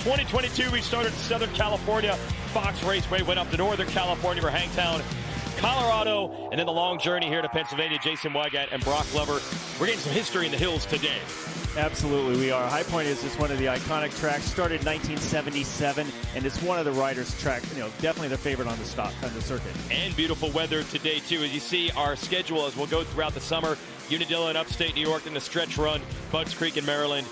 2022, we started in Southern California. Fox Raceway went up to Northern California for Hangtown, Colorado, and then the long journey here to Pennsylvania. Jason Wygant and Brock Glover. We're getting some history in the hills today. Absolutely, we are. High Point is just one of the iconic tracks. Started in 1977, and it's one of the riders' track. Definitely their favorite on the circuit. And beautiful weather today too. As you see, our schedule as we'll go throughout the summer. Unadilla in upstate New York, then the stretch run, Budds Creek in Maryland,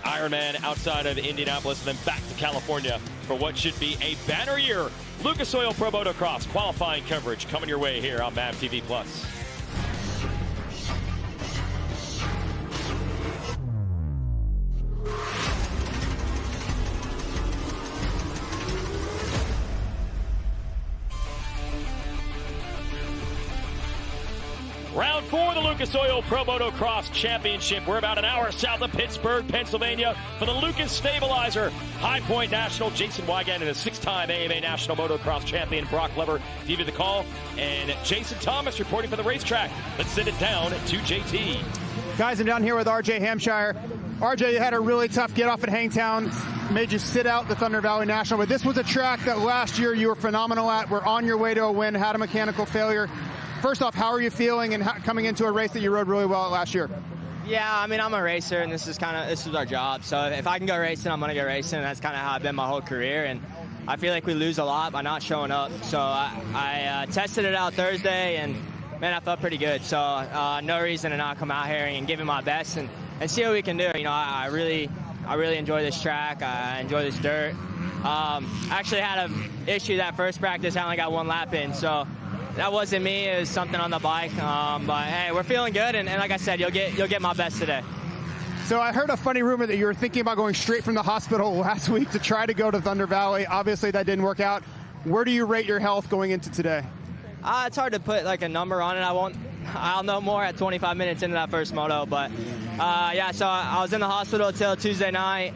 Ironman outside of Indianapolis, and then back to California for what should be a banner year. Lucas Oil Pro Motocross qualifying coverage coming your way here on MAV TV Plus. Round 4 of the Lucas Oil Pro Motocross Championship. We're about an hour south of Pittsburgh, Pennsylvania for the Lucas Stabilizer High Point National. Jason Wygant and a 6-time AMA National Motocross Champion Brock Glover give you the call. And Jason Thomas reporting for the racetrack. Let's send it down to JT. Guys, I'm down here with RJ Hampshire. RJ, you had a really tough get off at Hangtown. Made you sit out the Thunder Valley National. But this was a track that last year you were phenomenal at. We're on your way to a win, had a mechanical failure. First off, how are you feeling and coming into a race that you rode really well at last year? Yeah, I mean, I'm a racer, and this is our job. So if I can go racing, I'm going to go racing. That's kind of how I've been my whole career. And I feel like we lose a lot by not showing up. So I tested it out Thursday, and, man, I felt pretty good. So no reason to not come out here and give it my best and see what we can do. I really enjoy this track. I enjoy this dirt. I actually had an issue that first practice. I only got one lap in, so that wasn't me. It was something on the bike. But hey, we're feeling good, and like I said, you'll get my best today. So I heard a funny rumor that you were thinking about going straight from the hospital last week to try to go to Thunder Valley. Obviously, that didn't work out. Where do you rate your health going into today? It's hard to put like a number on it. I'll know more at 25 minutes into that first moto. But yeah, so I was in the hospital till Tuesday night,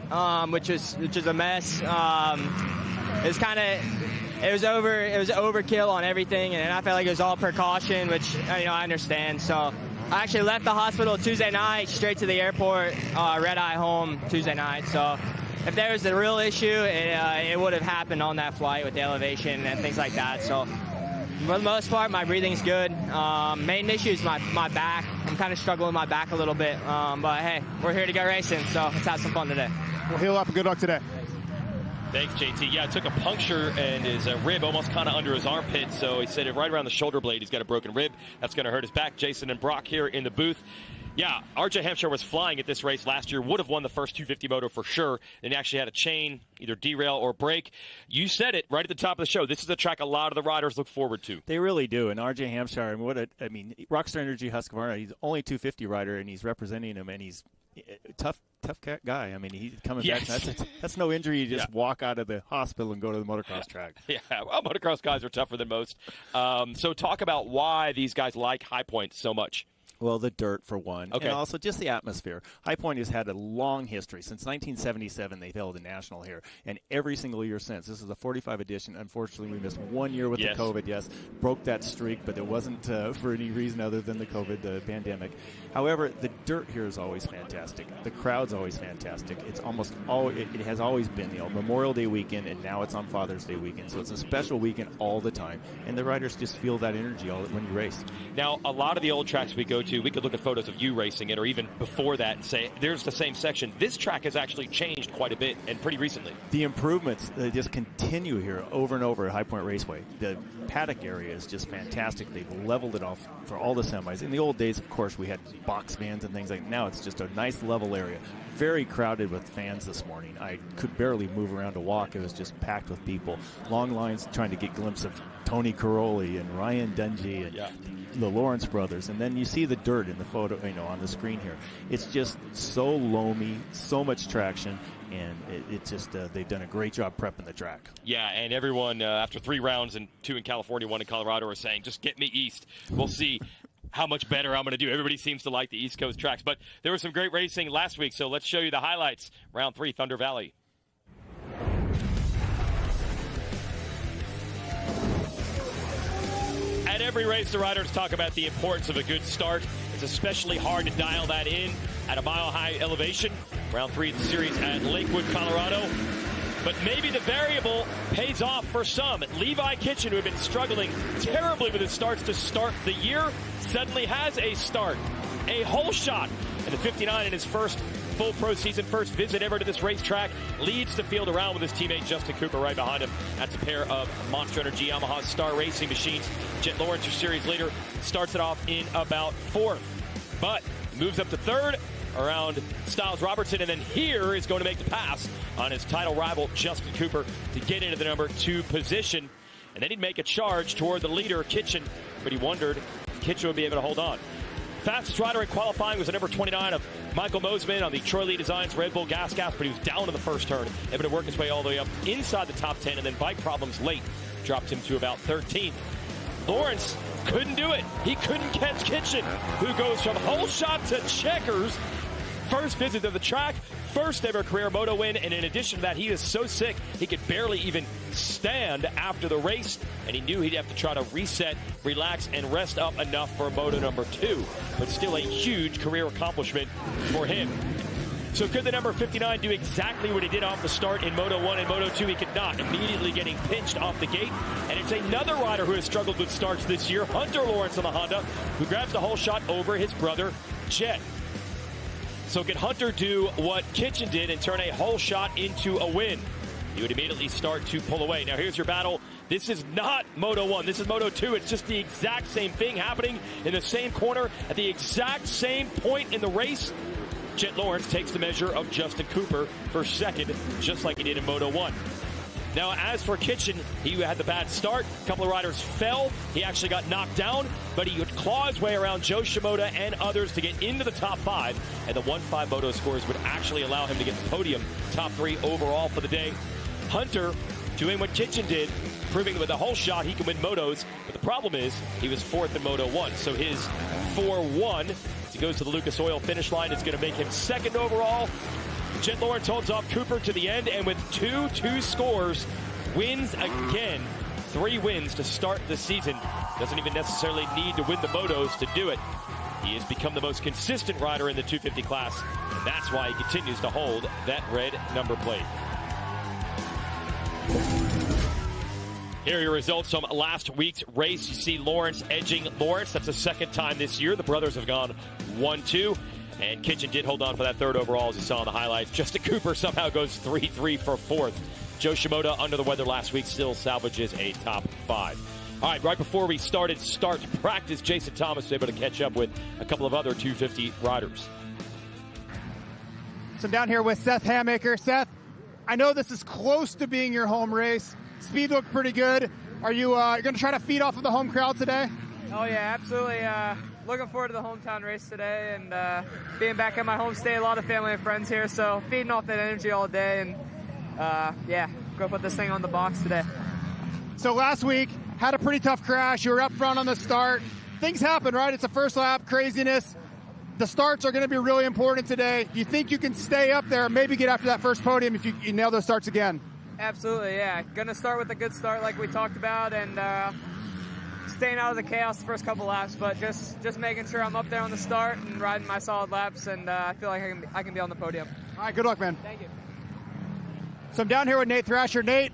which is a mess. It was overkill on everything, and I felt like it was all precaution, which I understand. So I actually left the hospital Tuesday night, straight to the airport, red-eye home Tuesday night. So if there was a real issue, it would have happened on that flight with the elevation and things like that. So for the most part, my breathing's good. Main issue is my back. I'm kind of struggling with my back a little bit. But hey, we're here to go racing, so let's have some fun today. Well, heal up and good luck today. Thanks, JT. Yeah, it took a puncture and his rib almost kind of under his armpit, so he said it right around the shoulder blade. He's got a broken rib. That's going to hurt his back. Jason and Brock here in the booth. Yeah, RJ Hampshire was flying at this race last year, would have won the first 250 moto for sure, and he actually had a chain, either derail or break. You said it right at the top of the show. This is a track a lot of the riders look forward to. They really do, and RJ Hampshire, Rockstar Energy Husqvarna, he's only 250 rider, and he's representing him, and he's a tough guy. I mean, he's coming back. That's no injury. You just walk out of the hospital and go to the motocross track. Yeah, well, motocross guys are tougher than most. So talk about why these guys like High Point so much. Well, the dirt, for one, okay. And also just the atmosphere. High Point has had a long history. Since 1977, they've held a national here, and every single year since. This is the 45 edition. Unfortunately, we missed 1 year with the COVID, broke that streak, but it wasn't for any reason other than the COVID pandemic. However, the dirt here is always fantastic. The crowd's always fantastic. It's almost it has always been, Memorial Day weekend, and now it's on Father's Day weekend, so it's a special weekend all the time, and the riders just feel that energy when you race. Now, a lot of the old tracks we go to, we could look at photos of you racing it or even before that and say, there's the same section. This track has actually changed quite a bit and pretty recently. The improvements just continue here over and over at High Point Raceway. The paddock area is just fantastic. They've leveled it off for all the semis. In the old days, of course, we had box vans and things like that. Now it's just a nice level area. Very crowded with fans this morning. I could barely move around to walk. It was just packed with people. Long lines trying to get a glimpse of Tony Cairoli and Ryan Dungey and the Lawrence brothers. And then you see the dirt in the photo, on the screen here. It's just so loamy, so much traction, and it's just they've done a great job prepping the track. Yeah, and everyone after 3 rounds and 2 in California, 1 in Colorado, are saying, just get me east. We'll see how much better I'm going to do. Everybody seems to like the East Coast tracks. But there was some great racing last week, so let's show you the highlights. Round 3, Thunder Valley. At every race, the riders talk about the importance of a good start. It's especially hard to dial that in at a mile-high elevation. Round 3 of the series at Lakewood, Colorado. But maybe the variable pays off for some. Levi Kitchen, who had been struggling terribly with his starts to start the year, suddenly has a start. A whole shot. And the 59 in his first full pro season, first visit ever to this racetrack, leads the field around with his teammate Justin Cooper right behind him. That's a pair of Monster Energy Yamaha Star Racing machines. Jett Lawrence, your series leader, starts it off in about 4th. But moves up to 3rd around Styles Robertson, and then here is going to make the pass on his title rival Justin Cooper to get into the number 2 position. And then he'd make a charge toward the leader, Kitchen, but he wondered if Kitchen would be able to hold on. Fastest rider in qualifying was the number 29 of Michael Mosman on the Troy Lee Designs Red Bull gas, but he was down in the first turn, able to work his way all the way up inside the top 10, and then bike problems late dropped him to about 13th. Lawrence couldn't do it. He couldn't catch Kitchen, who goes from whole shot to checkers. First visit to the track, first ever career moto win, and in addition to that, he is so sick he could barely even stand after the race, and he knew he'd have to try to reset, relax, and rest up enough for moto number 2, but still a huge career accomplishment for him. So could the number 59 do exactly what he did off the start in Moto 1 and Moto 2? He could not, immediately getting pinched off the gate. And it's another rider who has struggled with starts this year, Hunter Lawrence on the Honda, who grabs the whole shot over his brother, Jett. So can Hunter do what Kitchen did and turn a whole shot into a win? He would immediately start to pull away. Now here's your battle. This is not Moto 1. This is Moto 2. It's just the exact same thing happening in the same corner at the exact same point in the race. Jett Lawrence takes the measure of Justin Cooper for second, just like he did in Moto 1. Now, as for Kitchen, he had the bad start. A couple of riders fell. He actually got knocked down, but he would claw his way around Joe Shimoda and others to get into the top 5. And the 1-5 Moto scores would actually allow him to get the podium, top 3 overall for the day. Hunter doing what Kitchen did, proving that with a whole shot he can win motos. But the problem is he was 4th in Moto 1. So his 4-1, as he goes to the Lucas Oil finish line, is going to make him 2nd overall. Jett Lawrence holds off Cooper to the end, and with 2 scores, wins again. 3 wins to start the season. Doesn't even necessarily need to win the motos to do it. He has become the most consistent rider in the 250 class, and that's why he continues to hold that red number plate. Here are your results from last week's race. You see Lawrence edging Lawrence. That's the 2nd time this year. The brothers have gone 1-2. And Kitchen did hold on for that 3rd overall, as you saw in the highlights. Justin Cooper somehow goes 3-3 for 4th. Joe Shimoda, under the weather last week, still salvages a top 5. All right, right before we started practice, Jason Thomas was able to catch up with a couple of other 250 riders. So I'm down here with Seth Hamaker. Seth, I know this is close to being your home race. Speed looked pretty good. Are you going to try to feed off of the home crowd today? Oh, yeah, absolutely. Looking forward to the hometown race today and being back at my home state. A lot of family and friends here, so feeding off that energy all day and, yeah, go put this thing on the box today. So last week, had a pretty tough crash. You were up front on the start. Things happen, right? It's a first lap, craziness. The starts are going to be really important today. Do you think you can stay up there and maybe get after that first podium if you nail those starts again? Absolutely, yeah. Going to start with a good start like we talked about and staying out of the chaos the first couple laps, but just making sure I'm up there on the start and riding my solid laps, and I feel like I can be on the podium. All right, good luck, man. Thank you. So I'm down here with Nate Thrasher. Nate,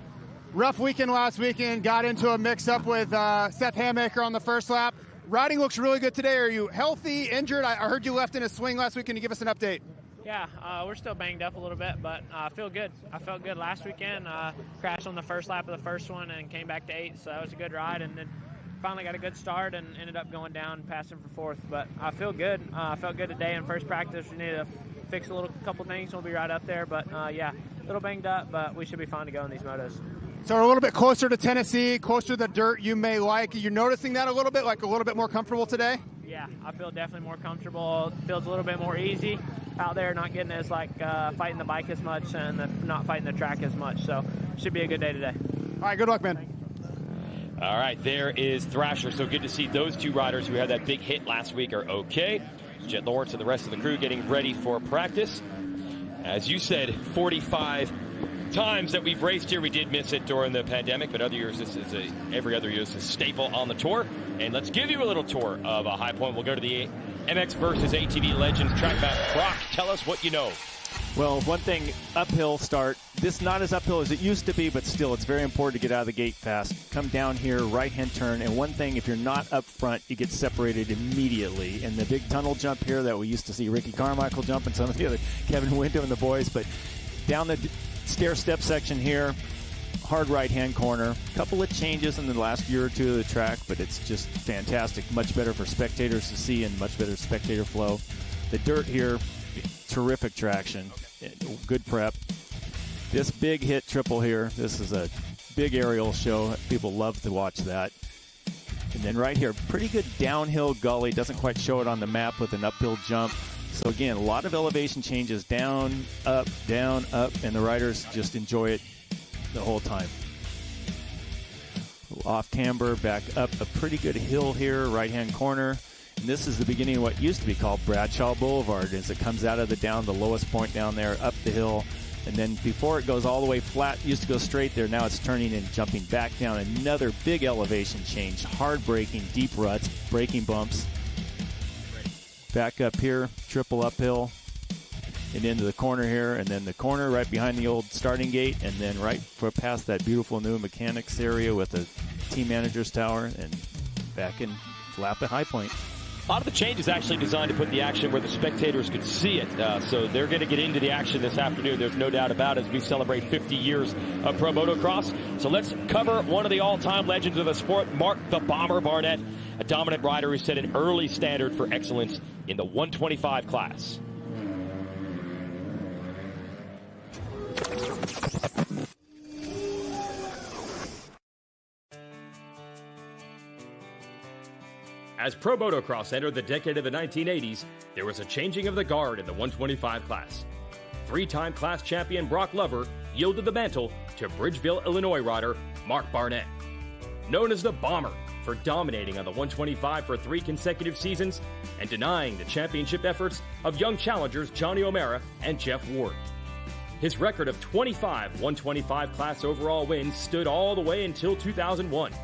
rough weekend last weekend, got into a mix-up with Seth Hamaker on the first lap. Riding looks really good today. Are you healthy, injured? I heard you left in a swing last week. Can you give us an update? Yeah, we're still banged up a little bit, but I feel good. I felt good last weekend. Crashed on the first lap of the first one and came back to 8th, so that was a good ride. And then finally got a good start and ended up going down, passing for 4th. But I feel good. I felt good today in first practice. We need to fix a couple things. We'll be right up there. But, yeah, a little banged up, but we should be fine to go in these motos. So we're a little bit closer to Tennessee, closer to the dirt you may like. You're noticing that a little bit, like a little bit more comfortable today? Yeah, I feel definitely more comfortable. It feels a little bit more easy out there, not getting as fighting the bike as much and not fighting the track as much. So should be a good day today. All right, good luck, man. All right, there is Thrasher. So good to see those 2 riders who had that big hit last week are okay. Jett Lawrence and the rest of the crew getting ready for practice. As you said, 45 times that we've raced here. We did miss it during the pandemic, but other years this is every other year is a staple on the tour. And let's give you a little tour of a High Point. We'll go to the MX versus ATV Legends track map. Brock, tell us what you know. Well, one thing, uphill start. This not as uphill as it used to be, but still, it's very important to get out of the gate fast. Come down here, right-hand turn, and one thing, if you're not up front, you get separated immediately. And the big tunnel jump here that we used to see Ricky Carmichael jump and some of the other, Kevin Winter and the boys, but down the stair-step section here, hard right-hand corner. A couple of changes in the last year or two of the track, but it's just fantastic. Much better for spectators to see and much better spectator flow. The dirt here, terrific traction, good prep. This big hit triple here, this is a big aerial show. People love to watch that. And then right here, pretty good downhill gully. Doesn't quite show it on the map with an uphill jump. So again, a lot of elevation changes, down, up, and the riders just enjoy it the whole time. Off camber, back up a pretty good hill here, right-hand corner. And this is the beginning of what used to be called Bradshaw Boulevard as it comes out of the lowest point down there, up the hill. And then before it goes all the way flat, used to go straight there. Now it's turning and jumping back down. Another big elevation change, hard braking, deep ruts, braking bumps. Back up here, triple uphill, and into the corner here, and then the corner right behind the old starting gate, and then right past that beautiful new mechanics area with the team manager's tower, and back in lap at High Point. A lot of the change is actually designed to put the action where the spectators could see it. So they're going to get into the action this afternoon. There's no doubt about it as we celebrate 50 years of pro motocross. So let's cover one of the all-time legends of the sport, Mark the Bomber Barnett, a dominant rider who set an early standard for excellence in the 125 class. As pro motocross entered the decade of the 1980s, there was a changing of the guard in the 125 class. Three-time class champion Brock Lover yielded the mantle to Bridgeville, Illinois rider Mark Barnett. Known as the Bomber for dominating on the 125 for 3 consecutive seasons and denying the championship efforts of young challengers Johnny O'Mara and Jeff Ward. His record of 25 125 class overall wins stood all the way until 2001.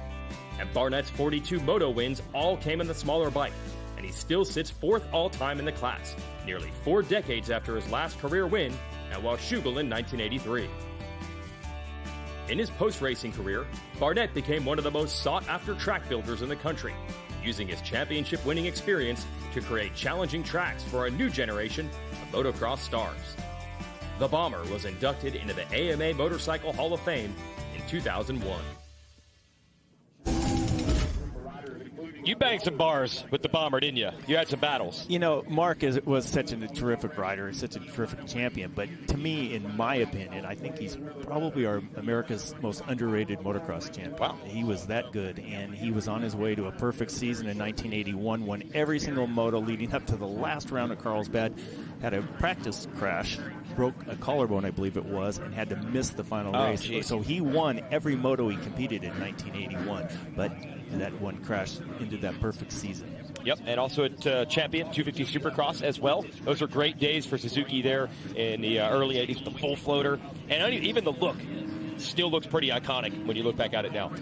And Barnett's 42 moto wins all came in the smaller bike, and he still sits 4th all-time in the class, nearly 4 decades after his last career win at Washougal in 1983. In his post-racing career, Barnett became one of the most sought-after track builders in the country, using his championship-winning experience to create challenging tracks for a new generation of motocross stars. The Bomber was inducted into the AMA Motorcycle Hall of Fame in 2001. You banged some bars with the Bomber, didn't you? You had some battles. You know, Mark was such a terrific rider, such a terrific champion. But to me, in my opinion, I think he's probably America's most underrated motocross champion. Wow. He was that good, and he was on his way to a perfect season in 1981, won every single moto leading up to the last round of Carlsbad, had a practice crash, broke a collarbone, I believe it was, and had to miss the final race. Geez. So he won every moto he competed in 1981, but that one crash into that perfect season. Yep, and also at Champion 250 Supercross as well. Those were great days for Suzuki there in the early 80s, the full floater. And even the look still looks pretty iconic when you look back at it now.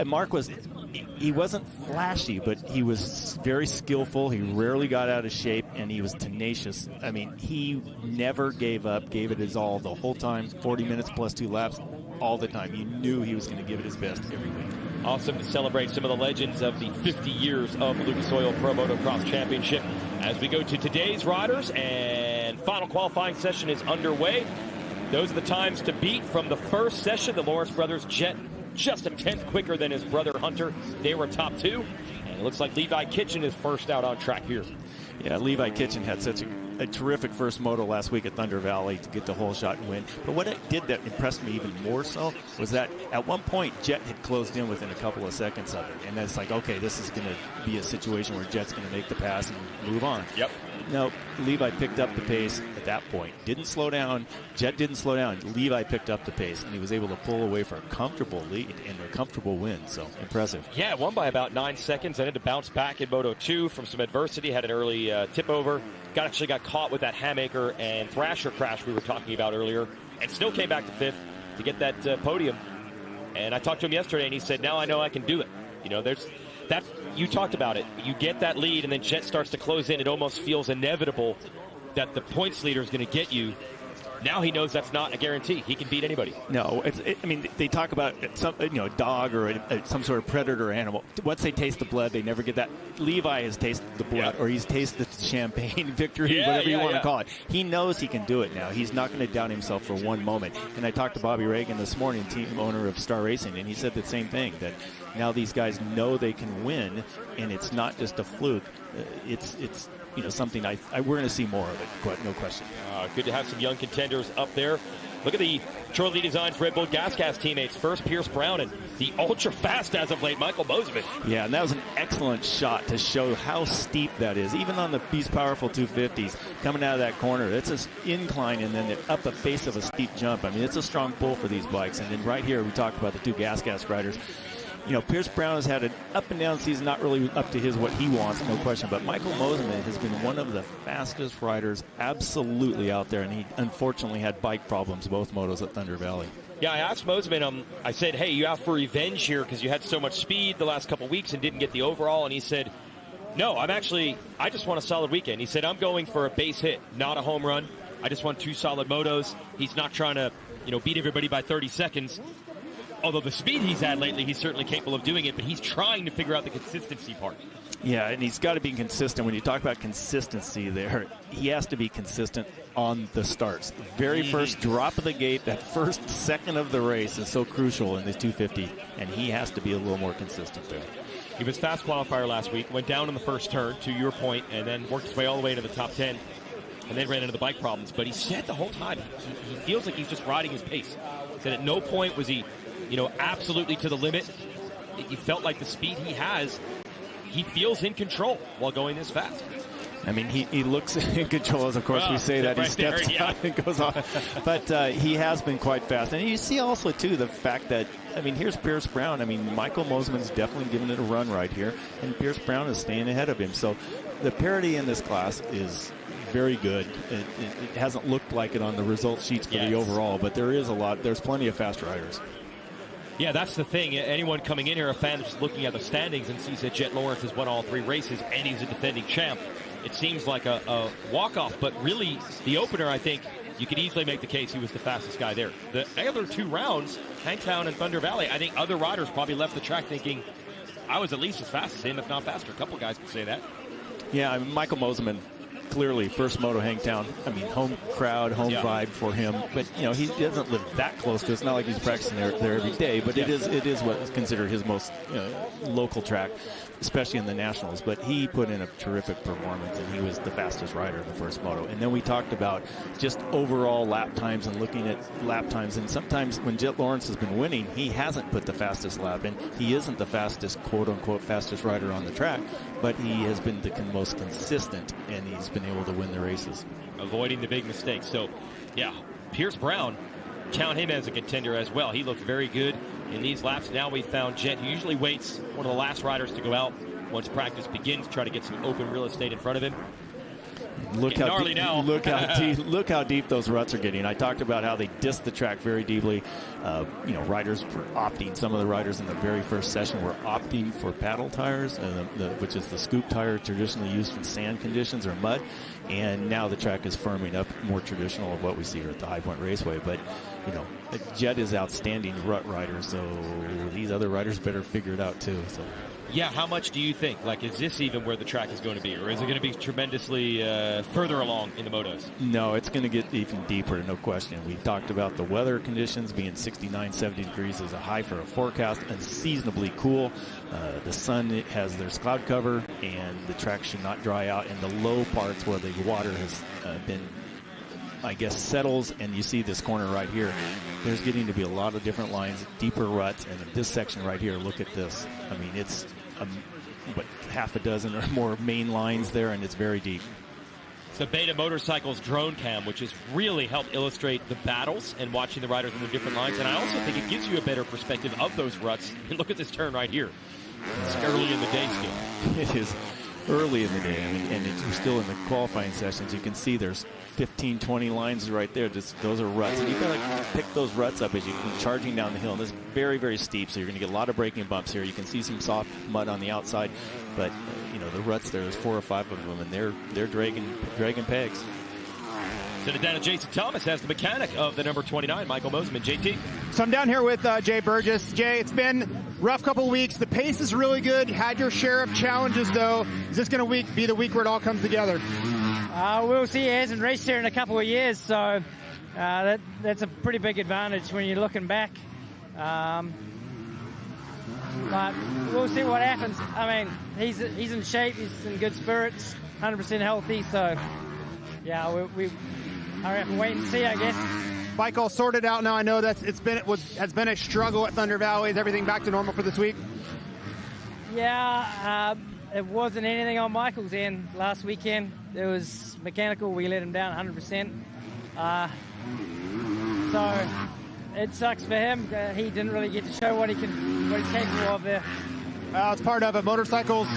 Mark wasn't flashy, but he was very skillful. He rarely got out of shape, and he was tenacious. I mean, he never gave up, gave it his all the whole time, 40 minutes plus 2 laps, all the time. You knew he was going to give it his best every week. Awesome to celebrate some of the legends of the 50 years of Lucas Oil Pro Motocross Championship as we go to today's riders, and final qualifying session is underway. Those are the times to beat from the first session. The Lawrence brothers, Jett, just a 10th quicker than his brother Hunter. They were top 2. And it looks like Levi Kitchen is first out on track here. Yeah, Levi Kitchen had such a terrific first moto last week at Thunder Valley to get the whole shot and win. But what it did that impressed me even more so was that at one point Jett had closed in within a couple of seconds of it. And that's like, okay, this is going to be a situation where Jett's going to make the pass and move on. Yep. No, Levi picked up the pace at that point. Didn't slow down. Jett didn't slow down. Levi picked up the pace, and he was able to pull away for a comfortable lead and a comfortable win. So, impressive. Yeah, won by about 9 seconds. I had to bounce back in Moto 2 from some adversity. Had an early tip over. Actually got caught with that Hamaker and Thrasher crash we were talking about earlier, and still came back to 5th to get that podium. And I talked to him yesterday, and he said, now I know I can do it. You know, you talked about it. You get that lead, and then Jett starts to close in. It almost feels inevitable that the points leader is going to get you. Now he knows that's not a guarantee. He can beat anybody. No, I mean, they talk about some, a dog or some sort of predator animal. Once they taste the blood, they never get that. Levi has tasted the blood, or he's tasted the champagne victory, whatever you want to call it. He knows he can do it now. He's not going to doubt himself for one moment. And I talked to Bobby Reagan this morning, team owner of Star Racing, and he said the same thing, that now these guys know they can win, and it's not just a fluke. It's something we're going to see more of it, no question. Good to have some young contenders up there. Look at the Cairoli Designs Red Bull Gas teammates. First, Pierce Brown, and the ultra-fast as of late, Michael Mosiman. Yeah, and that was an excellent shot to show how steep that is. Even on these powerful 250s, coming out of that corner, it's an incline and then up the face of a steep jump. I mean, it's a strong pull for these bikes. And then right here, we talked about the two gas riders. Pierce Brown has had an up-and-down season, not really up to what he wants, no question. But Michael Mosiman has been one of the fastest riders absolutely out there, and he unfortunately had bike problems, both motos at Thunder Valley. Yeah, I asked Mosiman, I said, hey, you out for revenge here because you had so much speed the last couple weeks and didn't get the overall? And he said, no, I just want a solid weekend. He said, I'm going for a base hit, not a home run. I just want 2 solid motos. He's not trying to, beat everybody by 30 seconds. Although the speed he's had lately, he's certainly capable of doing it, but he's trying to figure out the consistency part. Yeah, and he's got to be consistent. When you talk about consistency there, he has to be consistent on the starts. The very first drop of the gate, that first second of the race is so crucial in this 250, and he has to be a little more consistent there. He was fast qualifier last week, went down in the first turn, to your point, and then worked his way all the way to the top 10, and then ran into the bike problems. But he said the whole time, he feels like he's just riding his pace. He said at no point was he absolutely to the limit. He felt like the speed he has, he feels in control while going this fast. I mean, he looks in control, as of course we say that. He steps down and goes off. But he has been quite fast. And you see also, too, the fact that, here's Pierce Brown. Michael Mosiman's definitely giving it a run right here. And Pierce Brown is staying ahead of him. So the parity in this class is very good. It hasn't looked like it on the result sheets for the overall, but there's plenty of fast riders. Yeah, that's the thing. Anyone coming in here, a fan just looking at the standings and sees that Jett Lawrence has won all 3 races and he's a defending champ, it seems like a walk-off. But really, the opener, I think, you could easily make the case he was the fastest guy there. The other 2 rounds, Hangtown and Thunder Valley, I think other riders probably left the track thinking, I was at least as fast as him, if not faster. A couple guys could say that. Yeah, Michael Mosiman, clearly first Moto Hangtown. Home crowd, home vibe for him. But he doesn't live that close to it. It's not like he's practicing there every day. But it is what is considered his most local track, especially in the Nationals. But he put in a terrific performance, and he was the fastest rider in the first Moto. And then we talked about just overall lap times and looking at lap times. And sometimes when Jett Lawrence has been winning, he hasn't put the fastest lap in. He isn't the fastest, quote-unquote, fastest rider on the track. But he has been the most consistent, and he's been able to win the races. Avoiding the big mistakes. So, yeah, Pierce Brown, count him as a contender as well. He looked very good in these laps. Now we found Jett, who usually waits, one of the last riders to go out once practice begins, try to get some open real estate in front of him. Look how deep those ruts are getting. I talked about how they disc the track very deeply. Riders were opting. Some of the riders in the very first session were opting for paddle tires, which is the scoop tire traditionally used in sand conditions or mud. And now the track is firming up, more traditional of what we see here at the High Point Raceway. But Jett is outstanding rut rider, so these other riders better figure it out too. So. Yeah, how much do you think? Is this even where the track is going to be? Or is it going to be tremendously further along in the motos? No, it's going to get even deeper, no question. We talked about the weather conditions being 69, 70 degrees is a high for a forecast, unseasonably cool. The sun has there's cloud cover, and the track should not dry out. In the low parts where the water has been, settles, and you see this corner right here, there's getting to be a lot of different lines, deeper ruts, and this section right here, look at this. It's half a dozen or more main lines there, and it's very deep. It's the Beta Motorcycles drone cam, which has really helped illustrate the battles and watching the riders in the different lines. And I also think it gives you a better perspective of those ruts. And look at this turn right here. It's early in the day still. It is early in the day, and it's still in the qualifying sessions. You can see there's 15, 20 lines right there. Those are ruts. And you've got to pick those ruts up as you come charging down the hill. And this is very, very steep, so you're going to get a lot of braking bumps here. You can see some soft mud on the outside, but the ruts there's 4 or 5 of them, and they're dragging pegs. Send it down to Jason Thomas as the mechanic of the number 29, Michael Mosiman. JT. So I'm down here with Jay Burgess. Jay, it's been rough couple weeks. The pace is really good. You had your share of challenges, though. Is this going to be the week where it all comes together? We'll see. He hasn't raced here in a couple of years, so that's a pretty big advantage when you're looking back. But we'll see what happens. I mean, he's in shape. He's in good spirits, 100% healthy. So, yeah, I have to wait and see, I guess. Bike all sorted out now. I know that has been a struggle at Thunder Valley. Is everything back to normal for this week? Yeah, it wasn't anything on Michael's end last weekend. It was mechanical. We let him down 100%. So it sucks for him. He didn't really get to show what he's capable of there. It's part of it. Motorcycles,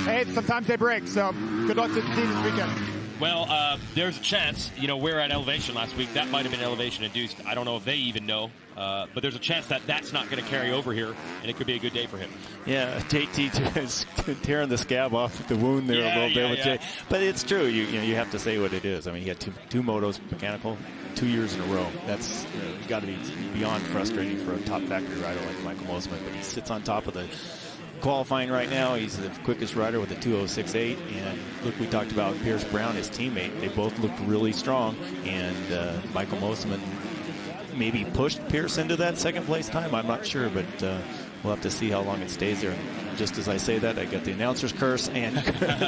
hey, sometimes they break. So good luck to the team this weekend. Well, there's a chance, we're at elevation last week. That might have been elevation induced. I don't know if they even know. But there's a chance that that's not going to carry over here, and it could be a good day for him. Yeah, JT is tearing the scab off the wound there a little bit with Jay. But it's true. You have to say what it is. I mean, he had two motos mechanical 2 years in a row. That's got to be beyond frustrating for a top factory rider like Michael Mosiman. But he sits on top of the qualifying right now. He's the quickest rider with a 2:06.8, and look, we talked about Pierce Brown, his teammate. They both looked really strong, and Michael Mosiman maybe pushed Pierce into that second place time. I'm not sure, but we'll have to see how long it stays there. And just as I say that, I get the announcer's curse, and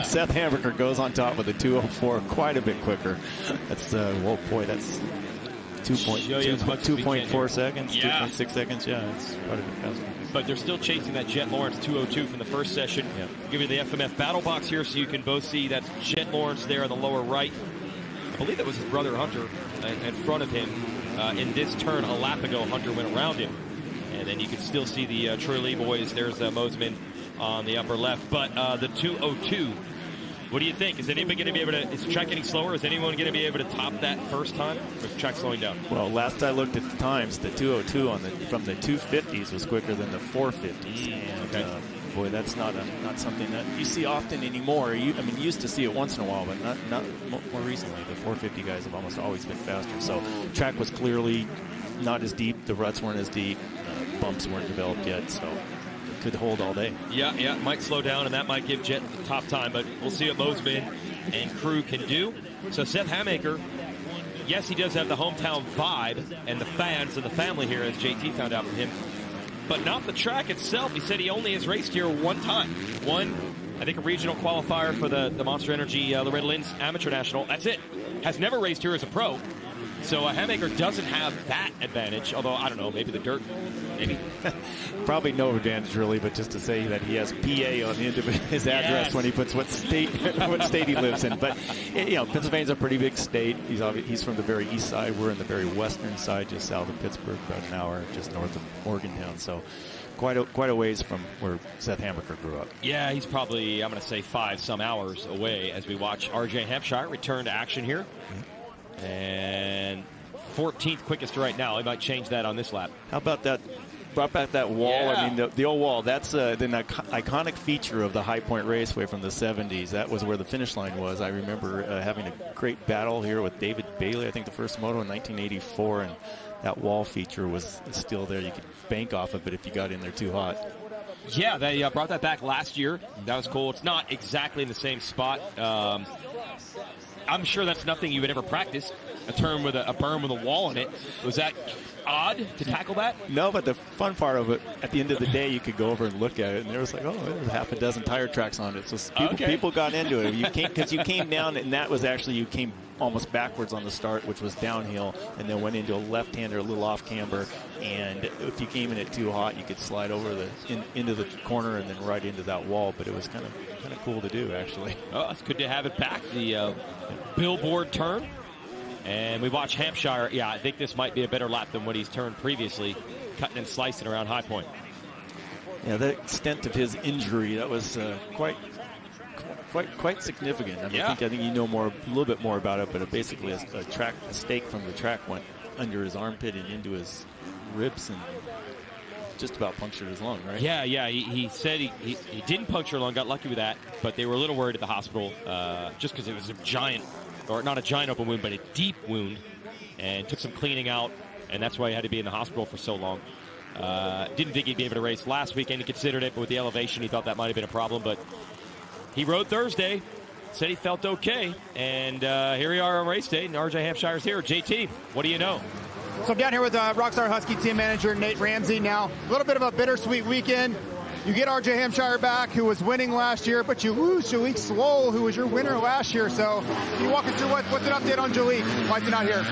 Seth Hamaker goes on top with a 2:04, quite a bit quicker. That's whoa, boy, that's 2.4 seconds, 2.6 seconds. Yeah, it's quite a bit faster. But they're still chasing that Jett Lawrence 2:02 from the first session. Yeah. I'll give you the FMF battle box here so you can both see that's Jett Lawrence there on the lower right. I believe that was his brother Hunter in front of him. In this turn a lap ago, Hunter went around him. And then you can still see the Trulli boys. There's Mosiman on the upper left. But the 2:02, what do you think? Is anybody going to be able to, is the track getting slower? Is anyone going to be able to top that first time? Or is the track slowing down? Well, last I looked at the times, the 2:02 from the 250s was quicker than the 450s. And boy, that's not something that you see often anymore. You used to see it once in a while, but not more recently. The 450 guys have almost always been faster. So track was clearly not as deep. The ruts weren't as deep. Bumps weren't developed yet. So it could hold all day. Yeah, it might slow down, and that might give Jett the top time. But we'll see what Mosiman and crew can do. So Seth Hamaker, yes, he does have the hometown vibe and the fans and the family here, as JT found out from him. But not the track itself. He said he only has raced here one time. I think a regional qualifier for the Monster Energy Loretta Lynn's Amateur National. That's it. Has never raced here as a pro. So Hamaker doesn't have that advantage, although, I don't know, maybe the dirt, maybe. Probably no advantage, really, but just to say that he has PA on the end of his address when he puts what state he lives in. But, Pennsylvania's a pretty big state. He's from the very east side. We're in the very western side, just south of Pittsburgh, about an hour just north of Morgantown. So quite a ways from where Seth Hamaker grew up. Yeah, he's probably, I'm going to say, 5-some hours away as we watch R.J. Hampshire return to action here. And 14th quickest right now. He might change that on this lap. How about that? Brought back that wall. Yeah. I mean, the old wall. That's the iconic feature of the High Point Raceway from the 70s. That was where the finish line was. I remember having a great battle here with David Bailey, I think the first moto in 1984, and that wall feature was still there. You could bank off of it if you got in there too hot. Yeah, they brought that back last year. That was cool. It's not exactly in the same spot. I'm sure that's nothing you would ever practice, a turn with a berm with a wall in it. Was that odd to tackle that? No, but the fun part of it, at the end of the day, you could go over and look at it, and there was like, there's half a dozen tire tracks on it. So people got into it. Because you came down, and that was actually, you came almost backwards on the start, which was downhill, and then went into a left-hander, a little off camber, and if you came in it too hot, you could slide over into the corner and then right into that wall. But it was kind of cool to do, actually. Oh, it's good to have it back. The billboard turn. And we watch Hampshire. Yeah, I think this might be a better lap than what he's turned previously, cutting and slicing around High Point. Yeah, the extent of his injury, that was quite significant. I think you know a little bit more about it, but basically a stake from the track went under his armpit and into his ribs and just about punctured his lung, right? Yeah. He said he didn't puncture a lung, got lucky with that, but they were a little worried at the hospital just because it was a giant or not a giant open wound, but a deep wound, and took some cleaning out, and that's why he had to be in the hospital for so long. Didn't think he'd be able to race last weekend. He considered it, but with the elevation, he thought that might have been a problem. But he rode Thursday, said he felt okay, and here we are on race day, and RJ Hampshire's here. JT, what do you know? So I'm down here with Rockstar Husky team manager Nate Ramsey. Now, a little bit of a bittersweet weekend. You get RJ Hampshire back, who was winning last year, but you lose Jalik Swole, who was your winner last year. So can you walk us through what's an update on Jalik? Why is he not here?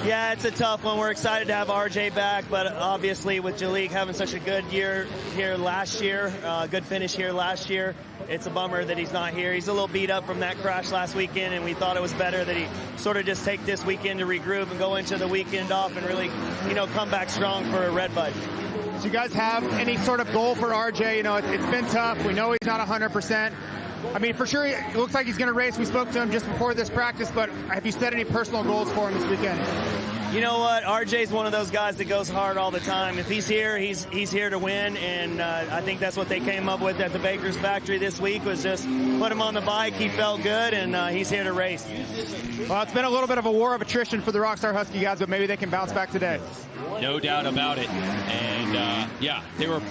Yeah, it's a tough one. We're excited to have RJ back, but obviously with Jalik having such a good year here last year, good finish here last year, it's a bummer that he's not here. He's a little beat up from that crash last weekend, and we thought it was better that he sort of just take this weekend to regroup and go into the weekend off and really, come back strong for a Redbud. Do you guys have any sort of goal for RJ? It's been tough. We know he's not 100%. I mean, for sure, it looks like he's going to race. We spoke to him just before this practice, but have you set any personal goals for him this weekend? You know what? RJ's one of those guys that goes hard all the time. If he's here, he's here to win, and I think that's what they came up with at the Baker's factory this week, was just put him on the bike. He felt good, and he's here to race. Well, it's been a little bit of a war of attrition for the Rockstar Husky guys, but maybe they can bounce back today. No doubt about it. And, they were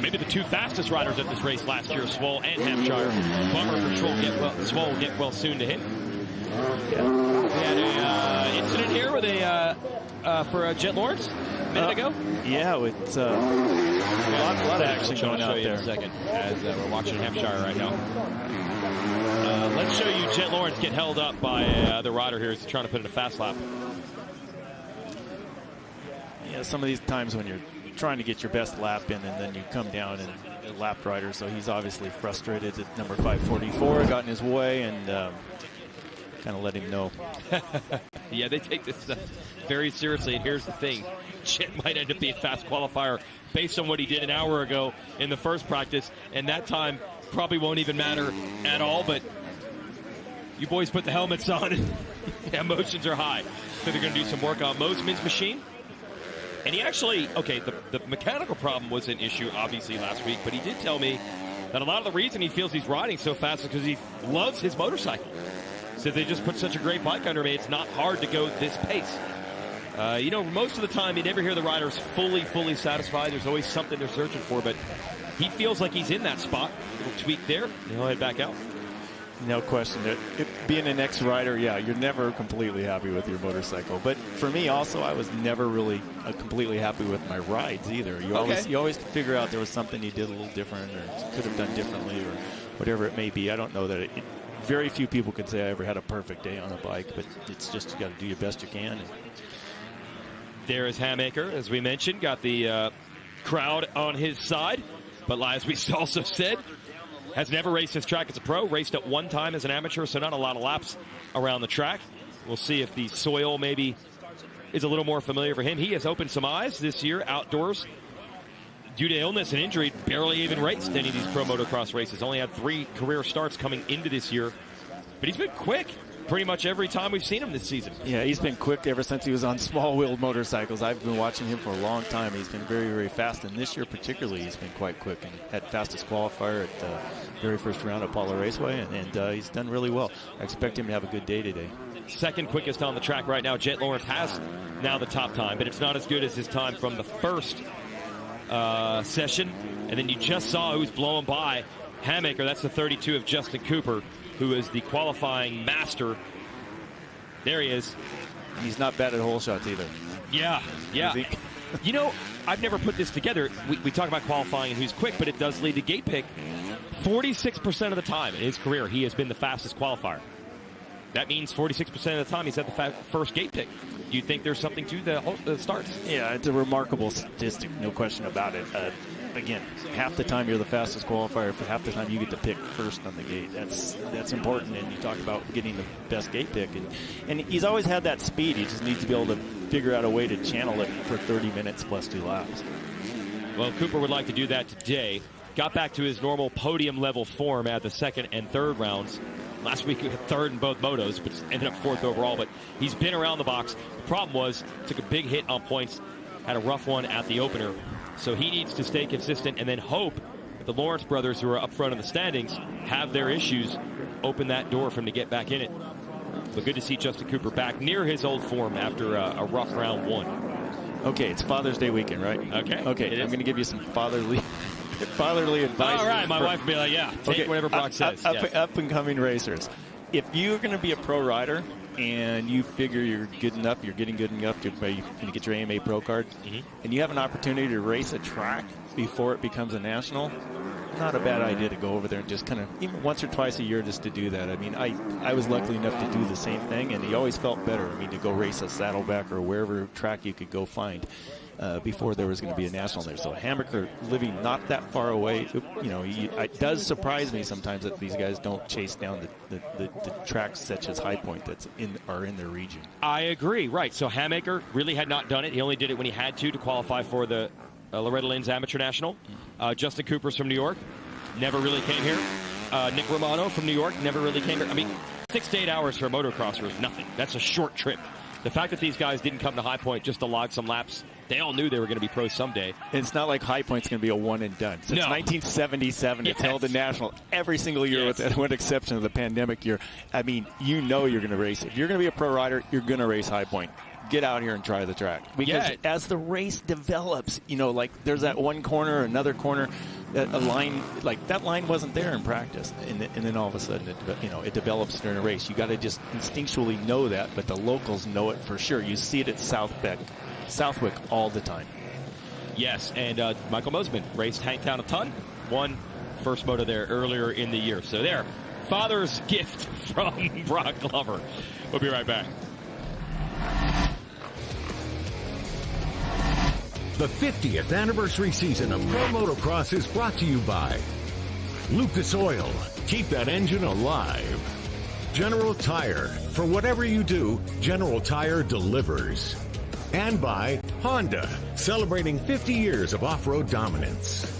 maybe the two fastest riders at this race last year, Swole and Hampshire. Bummer for Swole will get well soon to him. We had an incident here with for Jett Lawrence a minute ago. Yeah, it's a lot of action going out there. In a second, as we're watching Hampshire right now. Let's show you Jett Lawrence get held up by the rider here. He's trying to put in a fast lap. Yeah, some of these times when you're trying to get your best lap in, and then you come down and a lap rider, so he's obviously frustrated at number 544, got in his way, and kind of let him know. Yeah, they take this stuff very seriously, and here's the thing. Jett might end up being a fast qualifier based on what he did an hour ago in the first practice, and that time probably won't even matter at all, but you boys put the helmets on, and emotions are high. So they're going to do some work on Mosman's machine. And he actually, the mechanical problem was an issue, obviously, last week, but he did tell me that a lot of the reason he feels he's riding so fast is because he loves his motorcycle. So they just put such a great bike under me, it's not hard to go this pace. Most of the time you never hear the riders fully satisfied. There's always something they're searching for, but he feels like he's in that spot. A little tweak there, and he'll head back out. No question. Being an ex-rider, you're never completely happy with your motorcycle. But for me also, I was never really completely happy with my rides either. You always figure out there was something you did a little different or could have done differently or whatever it may be. I don't know that very few people could say I ever had a perfect day on a bike, but it's just you got to do your best you can. There is Hamaker, as we mentioned, got the crowd on his side. But as we also said, has never raced this track as a pro, raced it one time as an amateur, so not a lot of laps around the track. We'll see if the soil maybe is a little more familiar for him. He has opened some eyes this year outdoors. Due to illness and injury, barely even raced any of these pro motocross races. Only had 3 career starts coming into this year. But he's been quick pretty much every time we've seen him this season. Yeah, he's been quick ever since he was on small-wheeled motorcycles. I've been watching him for a long time. He's been very, very fast, and this year particularly he's been quite quick and had fastest qualifier at the very first round at Paula Raceway, and he's done really well. I expect him to have a good day today. Second quickest on the track right now. Jett Lawrence has now the top time, but it's not as good as his time from the first session. And then you just saw who's blowing by Hamaker. That's the 32 of Justin Cooper, who is the qualifying master. There he is. He's not bad at hole shots either. Yeah. I've never put this together. We talk about qualifying and who's quick, but it does lead to gate pick. 46% of the time in his career, he has been the fastest qualifier. That means 46% of the time he's at the first gate pick. Do you think there's something to the starts? Yeah, it's a remarkable statistic, no question about it. Again, half the time you're the fastest qualifier, for half the time you get to pick first on the gate. That's important, and you talk about getting the best gate pick. And he's always had that speed. He just needs to be able to figure out a way to channel it for 30 minutes plus 2 laps. Well, Cooper would like to do that today. Got back to his normal podium-level form at the second and third rounds. Last week he had third in both motos, but ended up fourth overall. But he's been around the box. The problem was, took a big hit on points, had a rough one at the opener. So he needs to stay consistent and then hope that the Lawrence brothers, who are up front in the standings, have their issues, open that door for him to get back in it. But good to see Justin Cooper back near his old form after a rough round 1. Okay, it's Father's Day weekend, right? Okay, I'm going to give you some fatherly advice. All right, my wife will be like, yeah, take whatever Brock says. Up and coming racers. If you're going to be a pro rider and you figure you're good enough, you're getting good enough to get your AMA Pro card, and you have an opportunity to race a track before it becomes a national, not a bad idea to go over there and just kind of, even once or twice a year, just to do that. I mean, I was lucky enough to do the same thing, and you always felt better. I mean, to go race a Saddleback or wherever track you could go find before there was going to be a national there. So Hamaker, living not that far away, it does surprise me sometimes that these guys don't chase down the tracks such as High Point are in their region. I agree, right. So Hamaker really had not done it. He only did it when he had to qualify for the Loretta Lynn's Amateur National. Justin Cooper's from New York, never really came here. Nick Romano from New York, never really came here. I mean, 6 to 8 hours for a motocrosser is nothing. That's a short trip. The fact that these guys didn't come to High Point just to log some laps, they all knew they were going to be pros someday. It's not like High Point's going to be a one and done. Since 1977, it's held a national every single year with one exception of the pandemic year. I mean, you're going to race. If you're going to be a pro rider, you're going to race High Point. Get out here and try the track. Because as the race develops, like there's that one corner, another corner, a line, like that line wasn't there in practice. And then all of a sudden, it develops during a race. You got to just instinctually know that, but the locals know it for sure. You see it at Southwick all the time. Yes, and Michael Mosman raced Hangtown a ton, won first moto there earlier in the year. So there, father's gift from Brock Glover. We'll be right back. The 50th anniversary season of Pro Motocross is brought to you by Lucas Oil. Keep that engine alive. General Tire. For whatever you do, General Tire delivers. And by Honda, celebrating 50 years of off-road dominance.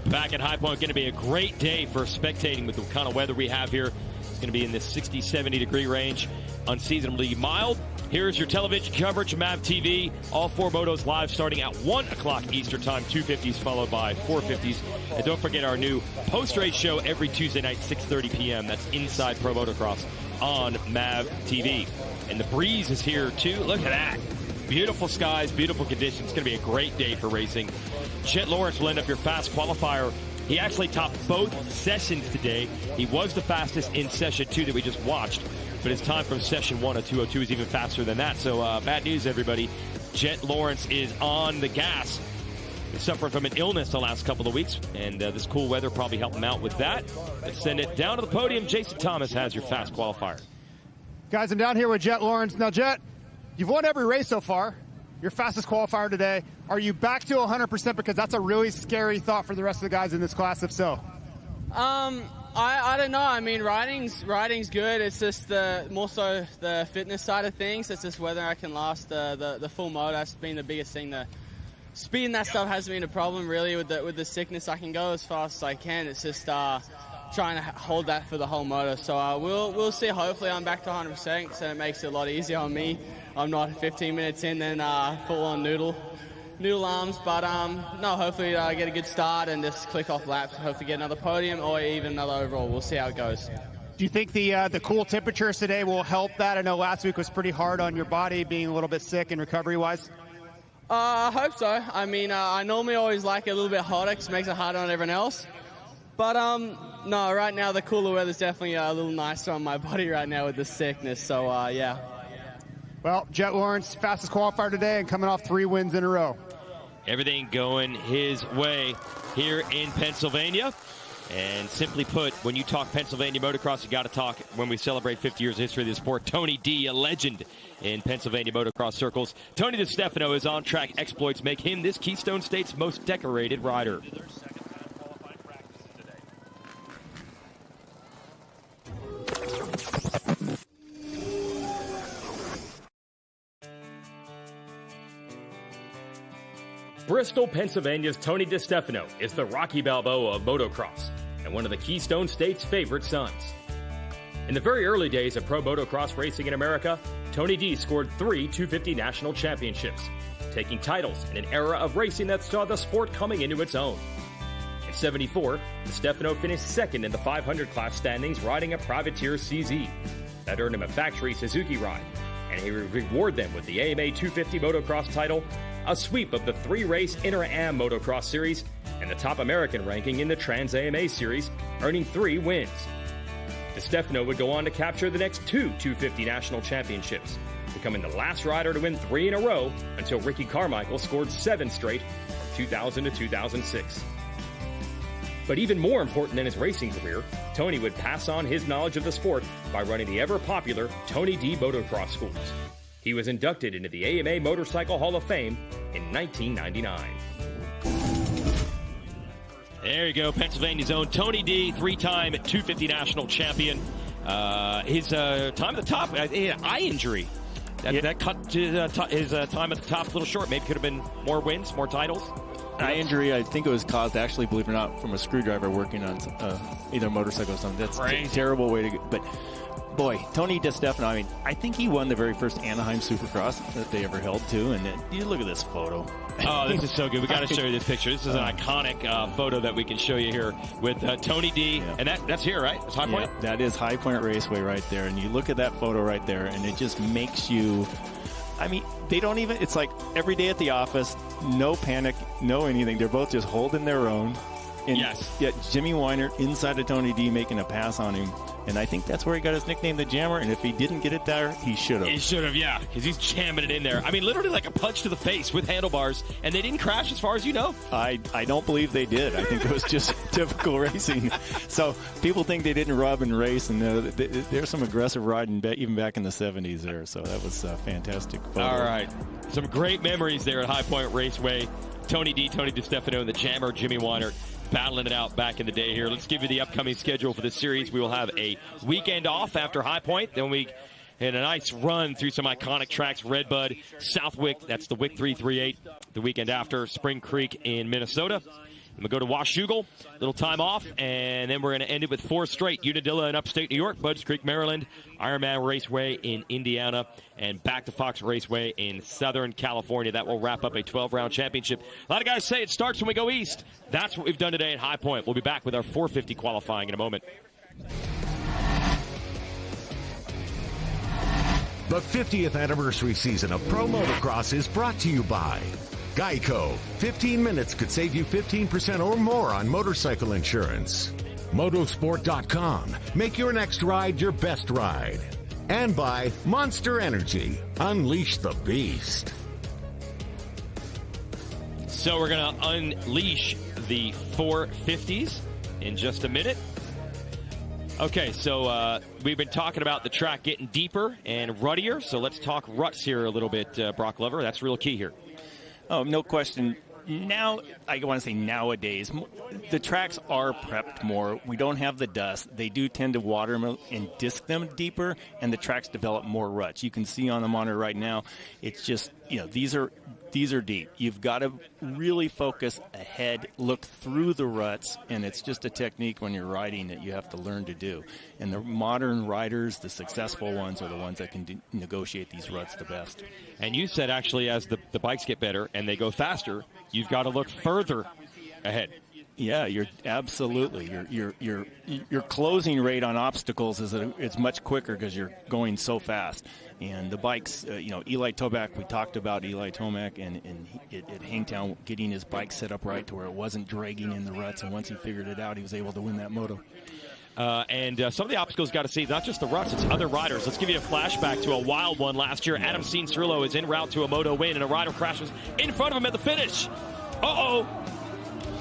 Back at High Point, going to be a great day for spectating with the kind of weather we have here. It's going to be in the 60, 70 degree range, unseasonably mild. Here's your television coverage, MAV TV. All 4 motos live starting at 1 o'clock Eastern Time, 250s followed by 450s. And don't forget our new post-race show every Tuesday night, 6:30 p.m. That's Inside Pro Motocross on MAV TV. And the breeze is here, too. Look at that. Beautiful skies, beautiful conditions. It's going to be a great day for racing. Jett Lawrence will end up your fast qualifier. He actually topped both sessions today. He was the fastest in session 2 that we just watched. But his time from session 1 of 2:02 is even faster than that. So bad news, everybody. Jett Lawrence is on the gas. He's suffering from an illness the last couple of weeks, and this cool weather probably helped him out with that. Let's send it down to the podium. Jason Thomas has your fast qualifier. Guys, I'm down here with Jett Lawrence. Now, Jett, you've won every race so far. Your fastest qualifier today. Are you back to 100%? Because that's a really scary thought for the rest of the guys in this class, if so. I don't know. I mean, riding's good. It's just more so the fitness side of things. It's just whether I can last the full moto. That's been the biggest thing. The speed and that stuff hasn't been a problem really with the sickness. I can go as fast as I can. It's just trying to hold that for the whole moto. So we'll see. Hopefully I'm back to 100%, so it makes it a lot easier on me. I'm not 15 minutes in, then full on noodle arms, but no, hopefully get a good start and just click off laps, hopefully get another podium or even another overall. We'll see how it goes. Do you think the cool temperatures today will help that? I know last week was pretty hard on your body, being a little bit sick and recovery-wise. I hope so. I mean, I normally always like it a little bit hotter because it makes it harder on everyone else. But no, right now the cooler weather's definitely a little nicer on my body right now with the sickness, so yeah. Well, Jett Lawrence, fastest qualifier today and coming off 3 wins in a row. Everything going his way here in Pennsylvania. And simply put, when you talk Pennsylvania motocross, you got to talk, when we celebrate 50 years of history of the sport, Tony D, a legend in Pennsylvania motocross circles. Tony DiStefano, his on-track exploits make him this Keystone State's most decorated rider. Bristol, Pennsylvania's Tony DiStefano is the Rocky Balboa of motocross and one of the Keystone State's favorite sons. In the very early days of pro motocross racing in America, Tony D scored 3 250 national championships, taking titles in an era of racing that saw the sport coming into its own. In 1974, DiStefano finished second in the 500 class standings riding a Privateer CZ. That earned him a factory Suzuki ride, and he would reward them with the AMA 250 Motocross title, a sweep of the 3-race Inter-Am Motocross Series, and the top American ranking in the Trans-AMA Series, earning 3 wins. DiStefano would go on to capture the next 2 250 national championships, becoming the last rider to win 3 in a row until Ricky Carmichael scored 7 straight from 2000 to 2006. But even more important than his racing career, Tony would pass on his knowledge of the sport by running the ever-popular Tony D Motocross schools. He was inducted into the AMA Motorcycle Hall of Fame in 1999. There you go, Pennsylvania's own Tony D, 3-time 250 national champion. His time at the top, eye injury. That cut his time at the top a little short. Maybe could have been more wins, more titles. Eye injury, I think it was caused, actually, believe it or not, from a screwdriver working on either a motorcycle or something. That's a terrible way to go. But, boy, Tony DiStefano, I mean, I think he won the very first Anaheim Supercross that they ever held, too. And then, you look at this photo. Oh, this is so good. We got to show you this picture. This is an iconic photo that we can show you here with Tony D. And that's here, right? That's High Point? Yeah, that is High Point Raceway right there. And you look at that photo right there, and it just makes you... I mean, they don't even, it's like every day at the office, no panic, no anything. They're both just holding their own. And yes. Yet Jimmy Weiner inside of Tony D making a pass on him. And I think that's where he got his nickname, the Jammer. And if he didn't get it there, he should have. He should have, yeah, because he's jamming it in there. I mean, literally like a punch to the face with handlebars. And they didn't crash as far as you know. I don't believe they did. I think it was just typical racing. So people think they didn't rub and race. And there's some aggressive riding even back in the 70s there. So that was a fantastic photo. All right. Some great memories there at High Point Raceway. Tony D, Tony DiStefano, and the Jammer, Jimmy Weiner, battling it out back in the day here. Let's give you the upcoming schedule for this series. We will have a weekend off after High Point. Then we had a nice run through some iconic tracks, Redbud, Southwick, that's the Wick 338. The weekend after, Spring Creek in Minnesota. And we'll go to Washougal, little time off, and then we're going to end it with 4 straight. Unadilla in upstate New York, Budds Creek, Maryland, Ironman Raceway in Indiana, and back to Fox Raceway in Southern California. That will wrap up a 12-round championship. A lot of guys say it starts when we go east. That's what we've done today at High Point. We'll be back with our 450 qualifying in a moment. The 50th anniversary season of Pro Motocross is brought to you by Geico. 15 minutes could save you 15% or more on motorcycle insurance. Motosport.com. Make your next ride your best ride. And by Monster Energy. Unleash the beast. So we're going to unleash the 450s in just a minute. Okay, so we've been talking about the track getting deeper and ruttier, so let's talk ruts here a little bit, Brock Glover. That's real key here. Oh, no question. Now, I want to say nowadays, the tracks are prepped more. We don't have the dust. They do tend to water them and disc them deeper, and the tracks develop more ruts. You can see on the monitor right now, it's just, these are deep. You've got to really focus ahead, look through the ruts, and it's just a technique when you're riding that you have to learn to do. And the modern riders, the successful ones, are the ones that can negotiate these ruts the best. And you said, actually, as the bikes get better and they go faster, you've got to look further ahead. Yeah, you're absolutely. Your closing rate on obstacles it's much quicker because you're going so fast. And the bikes, Eli Tomac, we talked about Eli Tomac and at Hangtown getting his bike set up right to where it wasn't dragging in the ruts. And once he figured it out, he was able to win that moto. And some of the obstacles got to see, not just the ruts, it's other riders. Let's give you a flashback to a wild one last year. Adam Cianciarulo is en route to a moto win, and a rider crashes in front of him at the finish. Uh-oh.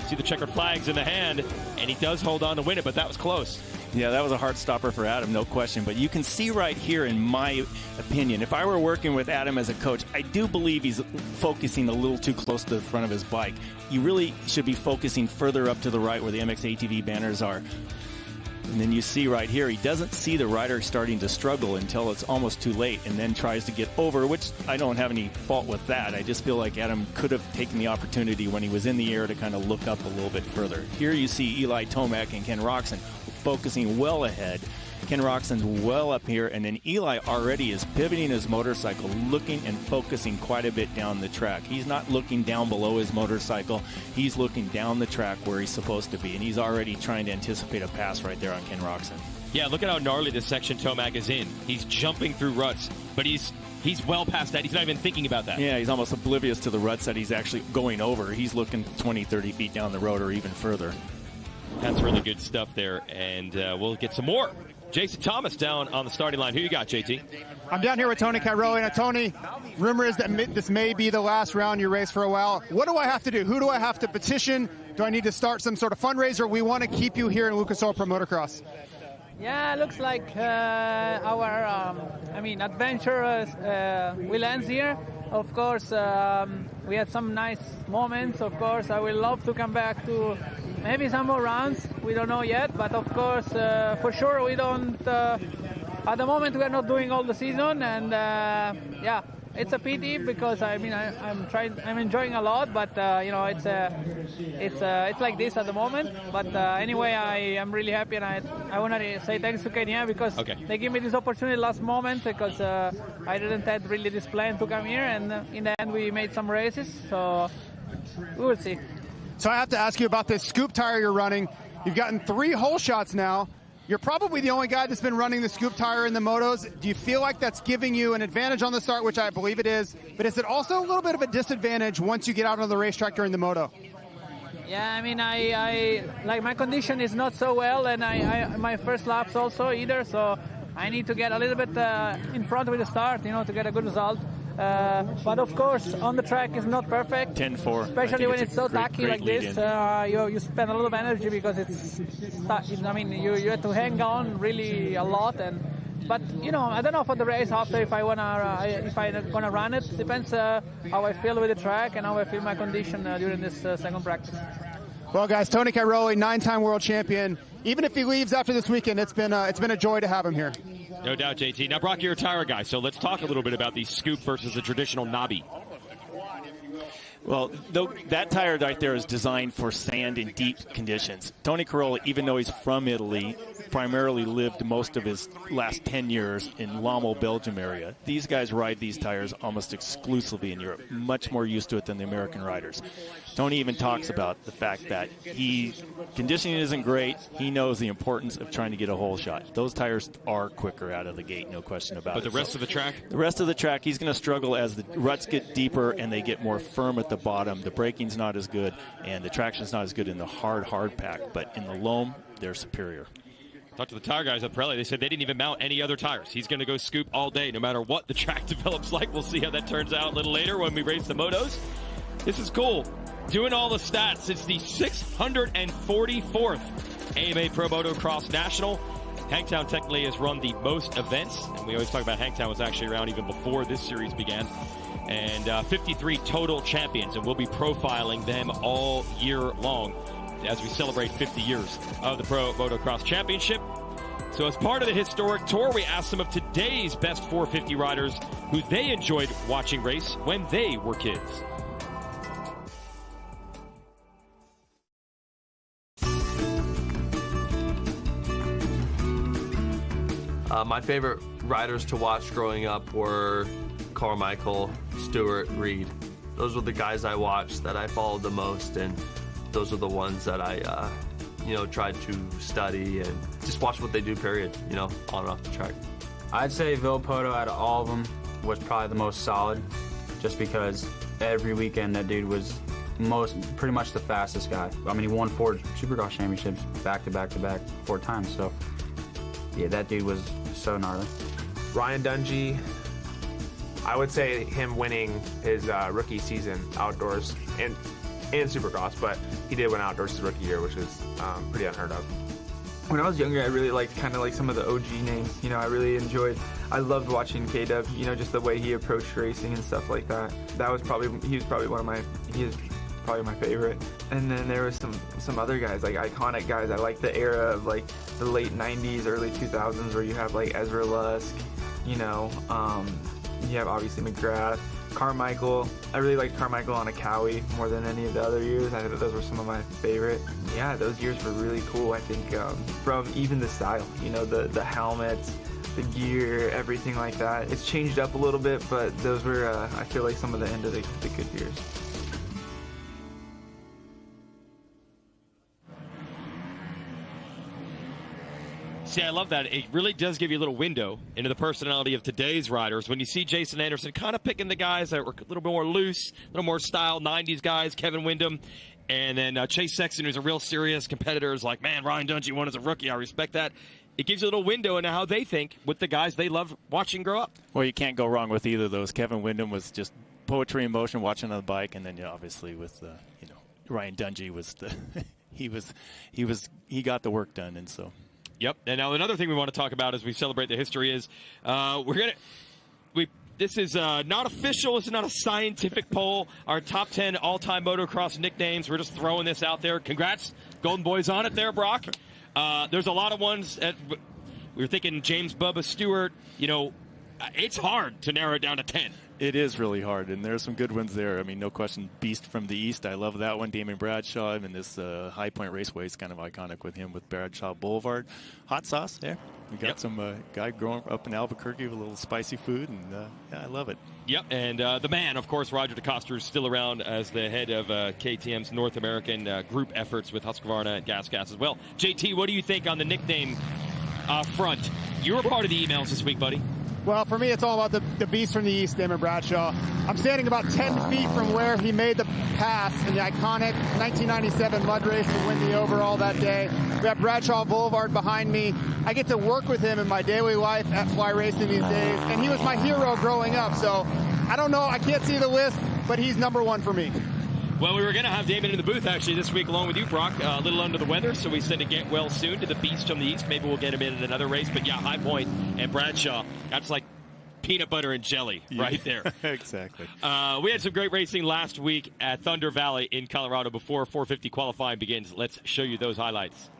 See the checkered flags in the hand, and he does hold on to win it, but that was close. Yeah, that was a hard stopper for Adam, no question. But you can see right here, in my opinion, if I were working with Adam as a coach, I do believe he's focusing a little too close to the front of his bike. You really should be focusing further up to the right where the MX ATV banners are. And then you see right here, he doesn't see the rider starting to struggle until it's almost too late and then tries to get over, which I don't have any fault with that. I just feel like Adam could have taken the opportunity when he was in the air to kind of look up a little bit further. Here you see Eli Tomac and Ken Roxon focusing well ahead. Ken Roczen's well up here, and then Eli already is pivoting his motorcycle, looking and focusing quite a bit down the track. He's not looking down below his motorcycle. He's looking down the track where he's supposed to be, and he's already trying to anticipate a pass right there on Ken Roczen. Yeah, look at how gnarly this section Tomac is in. He's jumping through ruts, but he's well past that. He's not even thinking about that. Yeah, he's almost oblivious to the ruts that he's actually going over. He's looking 20, 30 feet down the road or even further. That's really good stuff there, and we'll get some more. Jason Thomas down on the starting line. Who you got, JT? I'm down here with Tony Cairoli. Now, Tony, rumor is that this may be the last round you race for a while. What do I have to do? Who do I have to petition? Do I need to start some sort of fundraiser? We want to keep you here in Lucas Oil Pro Motocross. Yeah, looks like our adventure will end here. Of course, we had some nice moments. Of course, I would love to come back to maybe some more rounds. We don't know yet, but of course, for sure, we don't. At the moment, we are not doing all the season, and yeah, it's a pity because I'm enjoying a lot, but it's like this at the moment. But anyway, I am really happy, and I want to say thanks to Kenya because they gave me this opportunity last moment because I didn't have really this plan to come here, and in the end we made some races, so we will see. So I have to ask you about this scoop tire you're running. You've gotten 3 hole shots now. You're probably the only guy that's been running the scoop tire in the motos. Do you feel like that's giving you an advantage on the start, which I believe it is, but is it also a little bit of a disadvantage once you get out on the racetrack during the moto? Yeah, I mean, I like my condition is not so well, and my first laps also either, so I need to get a little bit in front with the start, to get a good result. But of course, on the track is not perfect. 10-4. Especially when it's so tacky like this, you spend a lot of energy because you have to hang on really a lot. But I don't know for the race after if I'm gonna run it. Depends how I feel with the track and how I feel my condition during this second practice. Well, guys, Tony Cairoli, 9-time world champion. Even if he leaves after this weekend, it's been a joy to have him here. No doubt, JT. Now, Brock, you're a tire guy, so let's talk a little bit about the scoop versus the traditional knobby. Well, that tire right there is designed for sand and deep conditions. Tony Cairoli, even though he's from Italy, primarily lived most of his last 10 years in Lommel, Belgium area. These guys ride these tires almost exclusively in Europe, much more used to it than the American riders. Tony even talks about the fact that conditioning isn't great. He knows the importance of trying to get a hole shot. Those tires are quicker out of the gate, no question about it. But the rest of the track? The rest of the track, he's going to struggle as the ruts get deeper and they get more firm at the bottom. The braking's not as good, and the traction's not as good in the hard pack. But in the loam, they're superior. Talked to the tire guys at Pirelli. They said they didn't even mount any other tires. He's going to go scoop all day, no matter what the track develops like. We'll see how that turns out a little later when we race the motos. This is cool. Doing all the stats. It's the 644th AMA Pro Motocross National. Hangtown technically has run the most events, and we always talk about Hangtown was actually around even before this series began. And 53 total champions, and we'll be profiling them all year long as we celebrate 50 years of the Pro Motocross Championship. So as part of the historic tour, we asked some of today's best 450 riders who they enjoyed watching race when they were kids. My favorite riders to watch growing up were Carmichael, Stewart, Reed. Those were the guys I watched that I followed the most, and those are the ones that I, tried to study and just watch what they do, period, on and off the track. I'd say Vilpoto out of all of them was probably the most solid, just because every weekend that dude was pretty much the fastest guy. I mean, he won 4 Supercross championships back to back 4 times, so yeah, that dude was so gnarly. Ryan Dungey, I would say him winning his rookie season outdoors and Supercross, but he did win outdoors his rookie year, which is pretty unheard of. When I was younger, I really liked kind of like some of the OG names. I really I loved watching K-Dub, just the way he approached racing and stuff like that. He was probably my favorite. And then there was some other guys, like iconic guys. I like the era of like the late 90s, early 2000s where you have like Ezra Lusk, you have obviously McGrath, Carmichael. I really liked Carmichael on a Cowie more than any of the other years. I thought those were some of my favorite. Yeah, those years were really cool. I think from even the style, you know, the helmets, the gear, everything like that. It's changed up a little bit, but those were, I feel like, some of the end of the good years. See, I love that. It really does give you a little window into the personality of today's riders. When you see Jason Anderson kind of picking the guys that were a little more loose, a little more style, 90s guys, Kevin Windham, and then Chase Sexton, who's a real serious competitor, is like, man, Ryan Dungey won as a rookie. I respect that. It gives you a little window into how they think with the guys they love watching grow up. Well, you can't go wrong with either of those. Kevin Windham was just poetry in motion, watching on the bike, and then obviously with Ryan Dungey was he got the work done, and so. Yep. And now another thing we want to talk about as we celebrate the history is this is not official. This is not a scientific poll. Our top 10 all-time motocross nicknames. We're just throwing this out there. Congrats, Golden Boys, on it there, Brock. There's a lot of ones. We were thinking James Bubba Stewart. You know, it's hard to narrow it down to 10. It is really hard, and there's some good ones there. I mean, no question, Beast from the East. I love that one. Damon Bradshaw, and this High Point Raceway is kind of iconic with him with Bradshaw Boulevard. Hot sauce there. We got some guy growing up in Albuquerque with a little spicy food, and yeah, I love it. Yep, and the man, of course, Roger DeCoster, is still around as the head of KTM's North American group efforts with Husqvarna and Gas as well. JT, what do you think on the nickname front? You were part of the emails this week, buddy. Well, for me, it's all about the Beast from the East, Damon Bradshaw. I'm standing about 10 feet from where he made the pass in the iconic 1997 mud race to win the overall that day. We have Bradshaw Boulevard behind me. I get to work with him in my daily life at Fly Racing these days, and he was my hero growing up. So I don't know, I can't see the list, but he's number one for me. Well, we were going to have Damon in the booth, actually, this week along with you, Brock. A little under the weather, so we said to get well soon to the Beast from the East. Maybe we'll get him in another race. But, yeah, High Point and Bradshaw, that's like peanut butter and jelly right there. Exactly. We had some great racing last week at Thunder Valley in Colorado before 450 qualifying begins. Let's show you those highlights.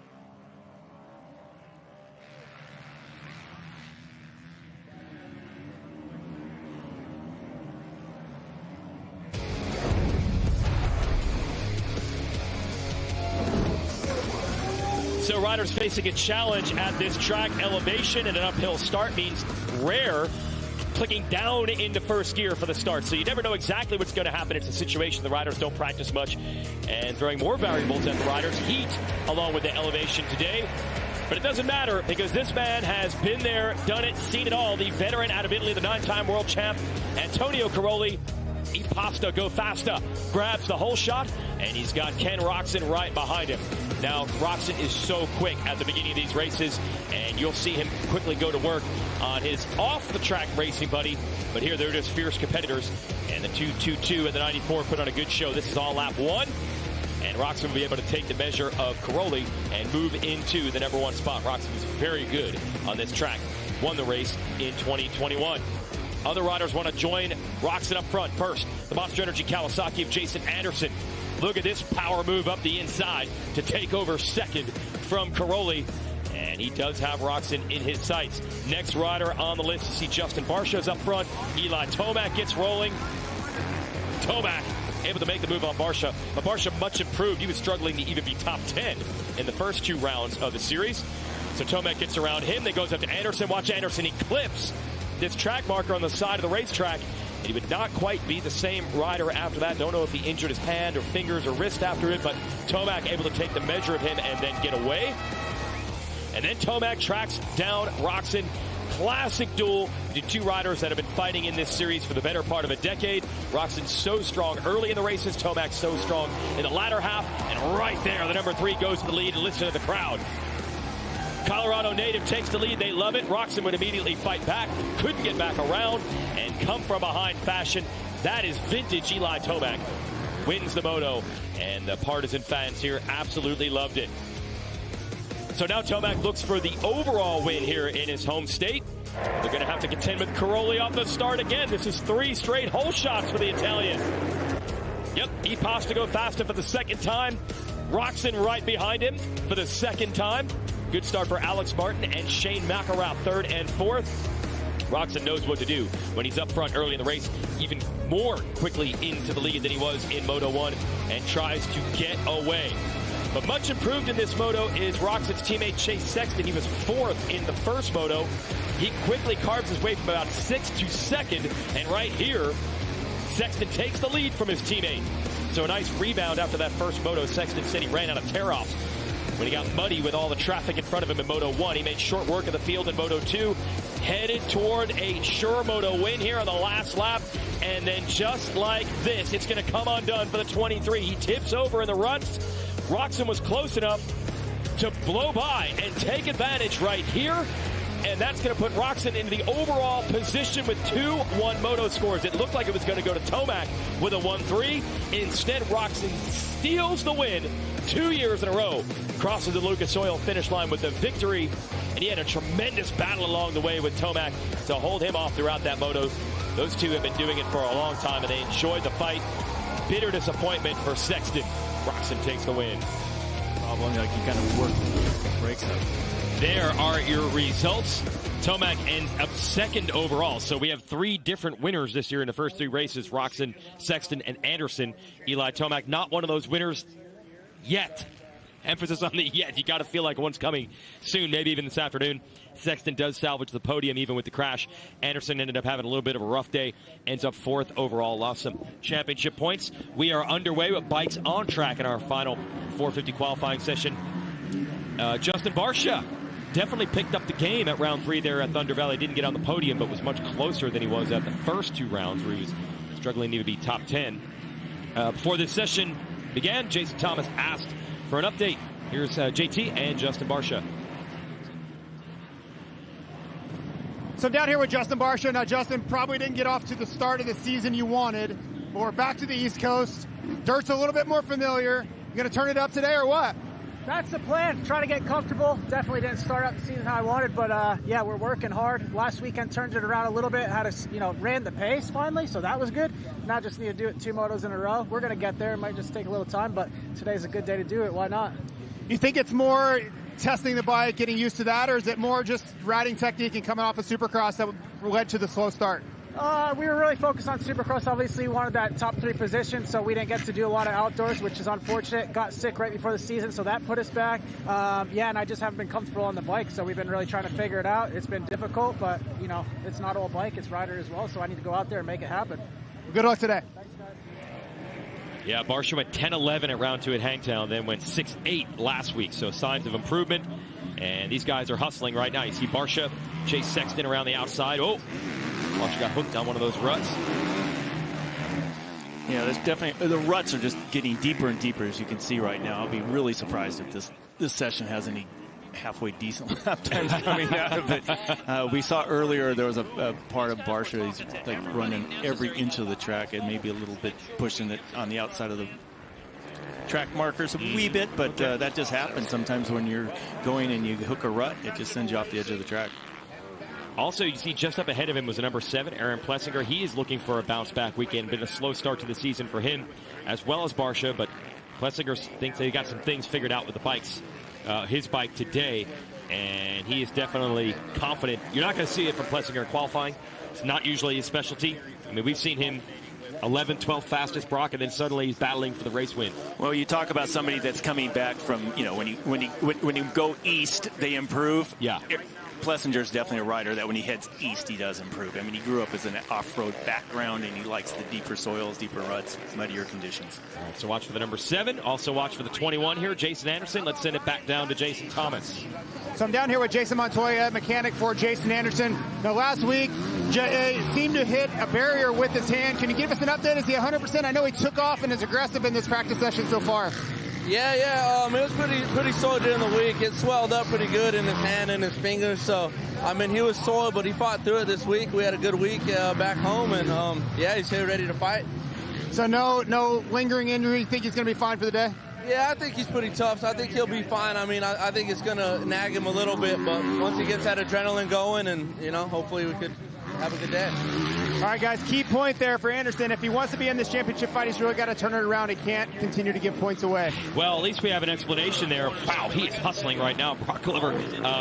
So riders facing a challenge at this track. Elevation and an uphill start means rare clicking down into first gear for the start. So you never know exactly what's going to happen. It's a situation the riders don't practice much, and throwing more variables at the riders. Heat along with the elevation today. But it doesn't matter because this man has been there, done it, seen it all. The veteran out of Italy, the 9-time world champ, Antonio Cairoli. Eat pasta, go faster. Grabs the whole shot, and he's got Ken Roczen right behind him. Now, Roczen is so quick at the beginning of these races, and you'll see him quickly go to work on his off-the-track racing buddy. But here, they're just fierce competitors, and the 222 and the 94 put on a good show. This is all lap one, and Roczen will be able to take the measure of Cairoli and move into the number one spot. Roczen is very good on this track. Won the race in 2021. Other riders want to join Roczen up front. First, the Monster Energy Kawasaki of Jason Anderson. Look at this power move up the inside to take over second from Cairoli. And he does have Roczen in his sights. Next rider on the list, you see Justin Barsha's up front. Eli Tomac gets rolling. Tomac able to make the move on Barsha. But Barsha much improved. He was struggling to even be top 10 in the first two rounds of the series. So Tomac gets around him. Then goes up to Anderson. Watch Anderson eclipse this track marker on the side of the racetrack. He would not quite be the same rider after that. Don't know if he injured his hand or fingers or wrist after it, but Tomac able to take the measure of him and then get away. And then Tomac tracks down Roczen. Classic duel between two riders that have been fighting in this series for the better part of a decade. Roczen's so strong early in the races. Tomac's so strong in the latter half. And right there, the number 3 goes to the lead and listen to the crowd. Colorado native takes the lead. They love it. Roczen would immediately fight back. Couldn't get back around and come from behind fashion. That is vintage Eli Tomac. Wins the moto. And the partisan fans here absolutely loved it. So now Tomac looks for the overall win here in his home state. They're going to have to contend with Cairoli off the start again. This is 3 straight hole shots for the Italian. Yep, E-Pasta go faster for the second time. Roczen right behind him for the second time. Good start for Alex Martin and Shane McElrath, 3rd and 4th. Roczen knows what to do when he's up front early in the race, even more quickly into the lead than he was in Moto 1, and tries to get away. But much improved in this moto is Roczen's teammate Chase Sexton. He was 4th in the first moto. He quickly carves his way from about 6th to 2nd, and right here, Sexton takes the lead from his teammate. So a nice rebound after that first moto. Sexton said he ran out of tear-offs when he got muddy with all the traffic in front of him in Moto 1. He made short work of the field in Moto 2, headed toward a sure Moto win here on the last lap. And then just like this, it's going to come undone for the 23. He tips over in the ruts. Roczen was close enough to blow by and take advantage right here. And that's going to put Roczen into the overall position with 2-1 Moto scores. It looked like it was going to go to Tomac with a 1-3. Instead, Roczen steals the win 2 years in a row. Crosses the Lucas Oil finish line with the victory. And he had a tremendous battle along the way with Tomac to hold him off throughout that Moto. Those two have been doing it for a long time, and they enjoyed the fight. Bitter disappointment for Sexton. Roczen takes the win. Problem, like you kind of work the brakes up. There are your results. Tomac ends up 2nd overall. So we have 3 different winners this year in the first 3 races. Roczen, Sexton, and Anderson. Eli Tomac, not one of those winners yet. Emphasis on the yet. You got to feel like one's coming soon, maybe even this afternoon. Sexton does salvage the podium even with the crash. Anderson ended up having a little bit of a rough day. Ends up 4th overall. Lost some championship points. We are underway with bikes on track in our final 450 qualifying session. Justin Barcia definitely picked up the game at round 3 there at Thunder Valley. Didn't get on the podium, but was much closer than he was at the first 2 rounds where he was struggling to be top 10. Before this session began, Jason Thomas asked for an update. Here's JT and Justin Barcia. So I'm down here with Justin Barcia. Now, Justin, probably didn't get off to the start of the season you wanted, but we're back to the East Coast. Dirt's a little bit more familiar. You going to turn it up today or what? That's the plan. Try to get comfortable. Definitely didn't start out the season how I wanted, but yeah, we're working hard. Last weekend turned it around a little bit. Had us, ran the pace finally, so that was good. Now just need to do it 2 motos in a row. We're gonna get there. It might just take a little time, but today's a good day to do it. Why not? You think it's more testing the bike, getting used to that, or is it more just riding technique and coming off a Supercross that led to the slow start? We were really focused on Supercross. Obviously, we wanted that top 3 position, so we didn't get to do a lot of outdoors, which is unfortunate. Got sick right before the season, so that put us back. Yeah, and I just haven't been comfortable on the bike, so we've been really trying to figure it out. It's been difficult, but, it's not all bike, it's rider as well, so I need to go out there and make it happen. Good luck today. Thanks, guys. Yeah, Barcia went 10-11 at round 2 at Hangtown, then went 6-8 last week, so signs of improvement. And these guys are hustling right now. You see Barcia, Chase Sexton around the outside. Oh! Barcia got hooked on one of those ruts. Yeah, there's definitely, the ruts are just getting deeper and deeper, as you can see right now. I'll be really surprised if this session has any halfway decent lap times coming out of it. We saw earlier there was a part of Barcia, he's like running every inch of the track and maybe a little bit pushing it on the outside of the track markers a wee bit, but that just happens sometimes when you're going and you hook a rut. It just sends you off the edge of the track. Also, you see just up ahead of him was the number 7, Aaron Plessinger. He is looking for a bounce-back weekend. Been a slow start to the season for him, as well as Barcia, but Plessinger thinks that he got some things figured out with the bikes, his bike today, and he is definitely confident. You're not going to see it from Plessinger in qualifying. It's not usually his specialty. I mean, we've seen him 11th, 12th fastest, Brock, and then suddenly he's battling for the race win. Well, you talk about somebody that's coming back from, when you go east, they improve. Yeah. Plessinger's definitely a rider that when he heads east, he does improve. I mean, he grew up as an off-road background, and he likes the deeper soils, deeper ruts, muddier conditions. All right, so watch for the number 7. Also watch for the 21 here, Jason Anderson. Let's send it back down to Jason Thomas. So I'm down here with Jason Montoya, mechanic for Jason Anderson. Now, last week, seemed to hit a barrier with his hand. Can you give us an update? Is he 100%? I know he took off and is aggressive in this practice session so far. Yeah. It was pretty sore during the week. It swelled up pretty good in his hand and his fingers. So, I mean, he was sore, but he fought through it this week. We had a good week back home, and yeah, he's here ready to fight. So no lingering injury. You think he's going to be fine for the day? Yeah, I think he's pretty tough, so I think he'll be fine. I mean, I think it's going to nag him a little bit, but once he gets that adrenaline going, and, hopefully we could have a good day. All right, guys, key point there for Anderson. If he wants to be in this championship fight, he's really got to turn it around. He can't continue to give points away. Well, at least we have an explanation there. Wow, he is hustling right now. Brock Oliver,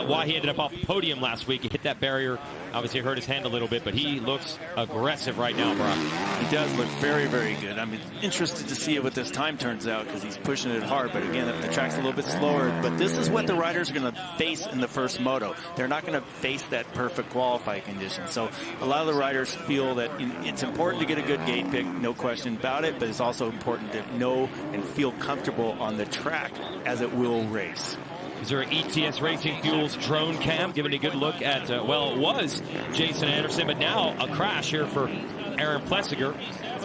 why he ended up off the podium last week. He hit that barrier. Obviously hurt his hand a little bit, but he looks aggressive right now, Brock. He does look very, very good. I'm interested to see what this time turns out because he's pushing it hard. But again, the track's a little bit slower. But this is what the riders are going to face in the first moto. They're not going to face that perfect qualifying condition. So a lot of the riders feel that it's important to get a good gate pick, no question about it. But it's also important to know and feel comfortable on the track as it will race. Is there an ETS Racing Fuels drone cam giving a good look at, well, it was Jason Anderson, but now a crash here for Aaron Plessiger.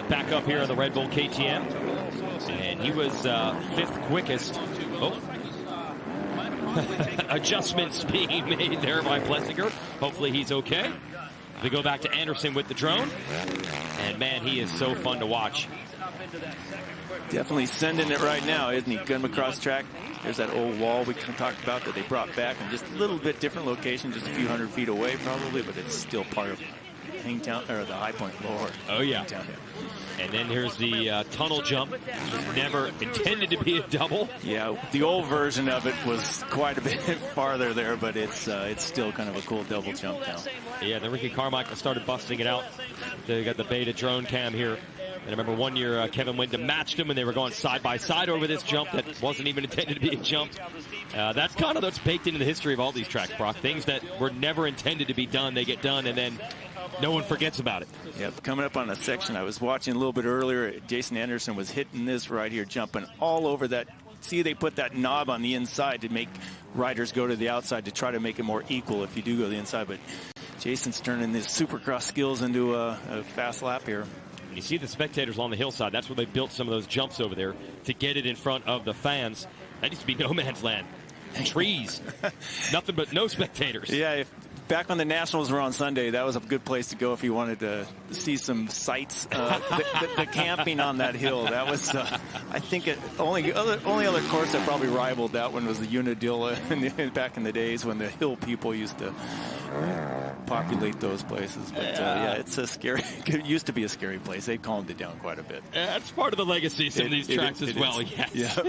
Back up here on the Red Bull KTM. And he was 5th quickest. Oh. Adjustments being made there by Plessiger. Hopefully he's okay. We go back to Anderson with the drone. And, man, he is so fun to watch. Definitely sending it right now, isn't he? Gunma cross track. There's that old wall we talked about that they brought back in just a little bit different location, just a few hundred feet away probably, but it's still part of Hangtown, or the High Point Lower. Oh, yeah. Hangtown. And then here's the tunnel jump, which was never intended to be a double. Yeah, the old version of it was quite a bit farther there, but it's still kind of a cool double jump now. Yeah, then Ricky Carmichael started busting it out. They got the beta drone cam here. And I remember one year Kevin Wyndham matched him, and they were going side by side over this jump that wasn't even intended to be a jump. That's kind of what's baked into the history of all these tracks, Brock. Things that were never intended to be done, they get done, and then no one forgets about it. Yep, coming up on a section I was watching a little bit earlier, Jason Anderson was hitting this right here, jumping all over that. See, they put that knob on the inside to make riders go to the outside to try to make it more equal if you do go to the inside. But Jason's turning his supercross skills into a fast lap here. You see the spectators along the hillside. That's where they built some of those jumps over there to get it in front of the fans. That used to be no man's land. Trees. Nothing but no spectators. Yeah, back when the Nationals were on Sunday, that was a good place to go if you wanted to see some sights. The camping on that hill, that was, I think, only other course that probably rivaled that one was the Unadilla back in the days when the hill people used to populate those places. But yeah, it's a scary, it used to be a scary place. They've calmed it down quite a bit. That's part of the legacy of some of these tracks as well. Yes.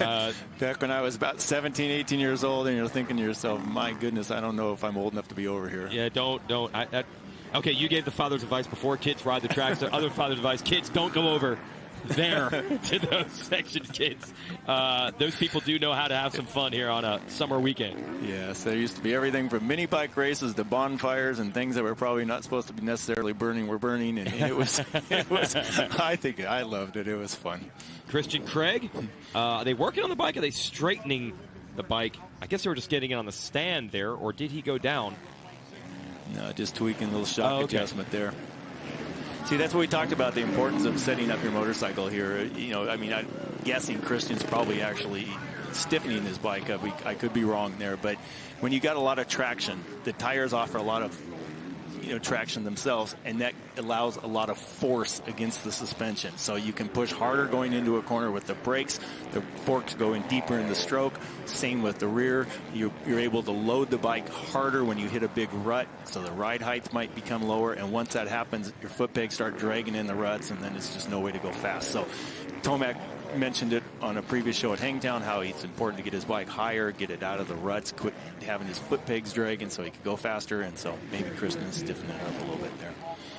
Yeah. Back when I was about 17, 18 years old, and you're thinking to yourself, my goodness, I don't know if I'm old enough to be over here. Yeah, don't. Okay, you gave the father's advice before, kids ride the tracks. The other father's advice, kids don't go over there to those sections, kids. Those people do know how to have some fun here on a summer weekend. Yes, there used to be everything from mini bike races to bonfires and things that were probably not supposed to be necessarily burning were burning, and it was I think I loved it. It was fun. Christian Craig, are they working on the bike? Are they straightening the bike? I guess they were just getting it on the stand there, or did he go down? No, just tweaking a little shock adjustment there. See, that's what we talked about, the importance of setting up your motorcycle here. You know, I mean, I'm guessing Christian's probably actually stiffening his bike up. I could be wrong there, but when you got a lot of traction, the tires offer a lot of traction themselves, and that allows a lot of force against the suspension. So you can push harder going into a corner with the brakes. The forks go in deeper in the stroke. Same with the rear. You're able to load the bike harder when you hit a big rut, so the ride height might become lower. And once that happens, your foot pegs start dragging in the ruts, and then it's just no way to go fast. So Tomac mentioned it on a previous show at Hangtown, how it's important to get his bike higher, get it out of the ruts, quit having his foot pegs dragging so he could go faster. And so maybe Kristen's stiffening it up a little bit there.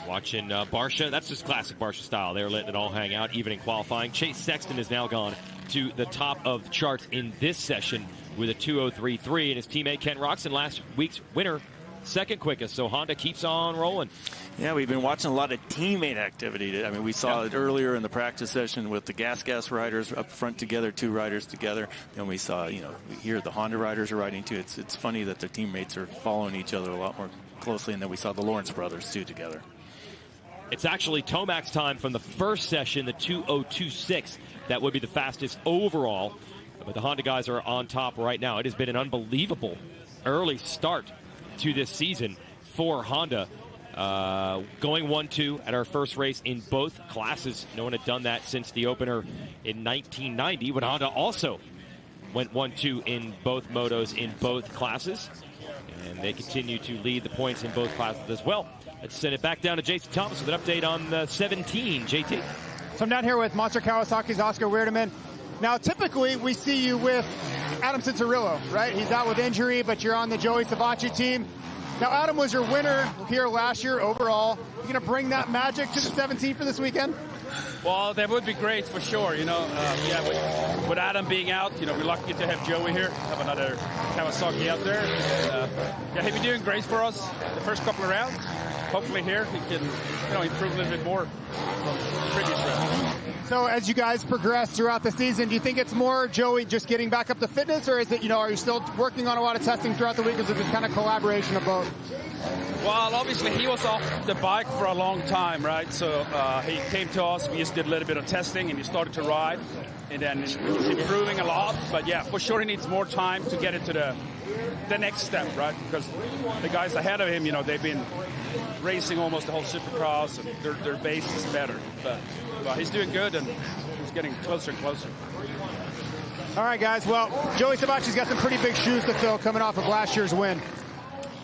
Watching Barsha, that's just classic Barsha style. They're letting it all hang out, even in qualifying. Chase Sexton has now gone to the top of the charts in this session with a 2:03.3, and his teammate Ken Roxon, last week's winner, second quickest. So Honda keeps on rolling. Yeah, we've been watching a lot of teammate activity. I mean, we saw it earlier in the practice session with the gas riders up front together, 2 riders together. Then we saw, here the Honda riders are riding too. It's funny that their teammates are following each other a lot more closely, and then we saw the Lawrence brothers too together. It's actually Tomac's time from the first session, the 2:02.6. That would be the fastest overall. But the Honda guys are on top right now. It has been an unbelievable early start to this season for Honda. Going 1-2 at our first race in both classes. No one had done that since the opener in 1990, when Honda also went 1-2 in both motos in both classes. And they continue to lead the points in both classes as well. Let's send it back down to Jason Thomas with an update on the 17, JT. So I'm down here with Monster Kawasaki's Oscar Weirdeman. Now, typically, we see you with Adam Cincerillo, right? He's out with injury, but you're on the Joey Savacci team. Now, Adam was your winner here last year overall. You going to bring that magic to the 17 for this weekend? Well, that would be great for sure. With Adam being out, we're lucky to have Joey here, have another Kawasaki out there. He'll be doing great for us the first couple of rounds. Hopefully here he can, improve a little bit more from previous rounds. So as you guys progress throughout the season, do you think it's more Joey just getting back up to fitness, or is it, are you still working on a lot of testing throughout the week? Is it this kind of collaboration of both? Well, obviously he was off the bike for a long time, right? So he came to us, we just did a little bit of testing, and he started to ride, and then he's improving a lot. But yeah, for sure he needs more time to get it to the next step, right? Because the guys ahead of him, they've been racing almost the whole Supercross, and their base is better. But he's doing good, and he's getting closer and closer. All right, guys. Well, Joey Savacci's got some pretty big shoes to fill coming off of last year's win.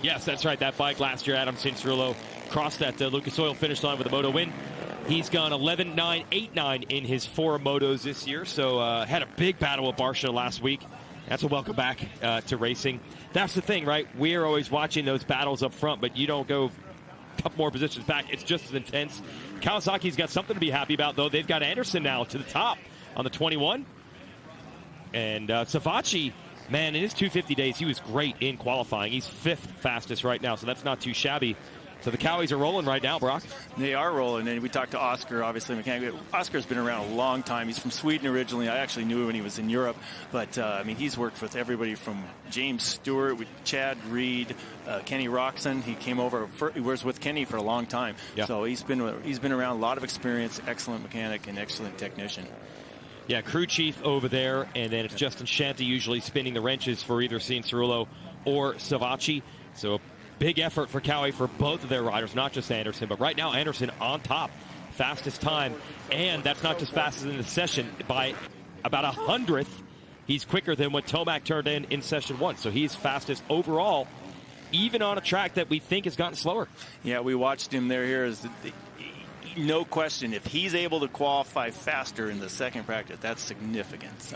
Yes, that's right. That bike last year, Adam Cincerillo crossed that Lucas Oil finish line with a moto win. He's gone 11-9, 8-9 in his 4 motos this year. So had a big battle with Barsha last week. That's a welcome back to racing. That's the thing, right? We're always watching those battles up front, but you don't go a couple more positions back. It's just as intense. Kawasaki's got something to be happy about, though. They've got Anderson now to the top on the 21. And Savacci, man, in his 250 days, he was great in qualifying. He's 5th fastest right now, so that's not too shabby. So the Cowies are rolling right now, Brock. They are rolling, and we talked to Oscar, obviously, mechanic. Oscar's been around a long time. He's from Sweden originally. I actually knew him when he was in Europe, but he's worked with everybody from James Stewart, with Chad Reed, Kenny Roxon. He came over. He was with Kenny for a long time, so he's been around, a lot of experience, excellent mechanic and excellent technician. Yeah, crew chief over there, and then it's Justin Shanty usually spinning the wrenches for either Cincerillo or Savacci. So big effort for Cowie for both of their riders, not just Anderson. But right now, Anderson on top, fastest time. And that's not just fastest in the session. By about 100th, he's quicker than what Tomac turned in session 1. So he's fastest overall, even on a track that we think has gotten slower. Yeah, we watched him there. No question, if he's able to qualify faster in the second practice, that's significant.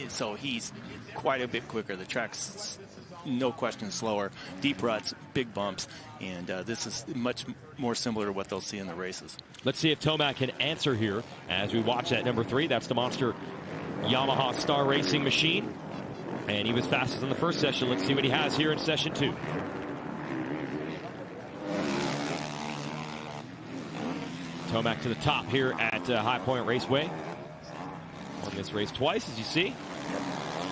So he's quite a bit quicker. The track's no question slower, deep ruts, big bumps, and this is much more similar to what they'll see in the races. Let's see if Tomac can answer here as we watch that number 3. That's the monster Yamaha Star Racing machine, and he was fastest in the first session. Let's see what he has here in session 2. Tomac to the top here at High Point Raceway. Won this race twice, as you see.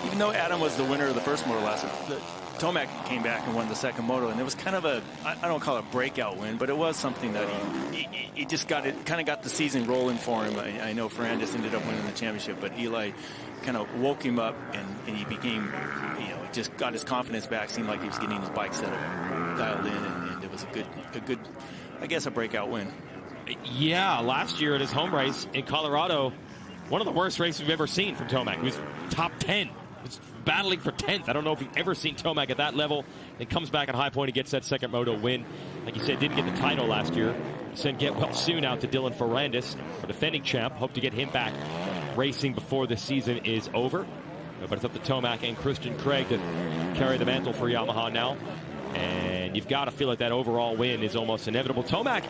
Even though Adam was the winner of the first moto last week, Tomac came back and won the second moto, and it was kind of I don't call it a breakout win, but it was something that he just got the season rolling for him. I know Ferrandis ended up winning the championship, but Eli kind of woke him up, and he became, he just got his confidence back. Seemed like he was getting his bike set up, dialed in, and it was a good, I guess, a breakout win. Yeah, last year at his home race in Colorado, one of the worst races we've ever seen from Tomac. He was top 10. He was battling for 10th. I don't know if we've ever seen Tomac at that level. Then comes back at High Point and gets that second moto win. Like you said, didn't get the title last year. Said get well soon out to Dylan Ferrandis, the defending champ. Hope to get him back racing before the season is over. But it's up to Tomac and Christian Craig to carry the mantle for Yamaha now. And you've got to feel like that overall win is almost inevitable. Tomac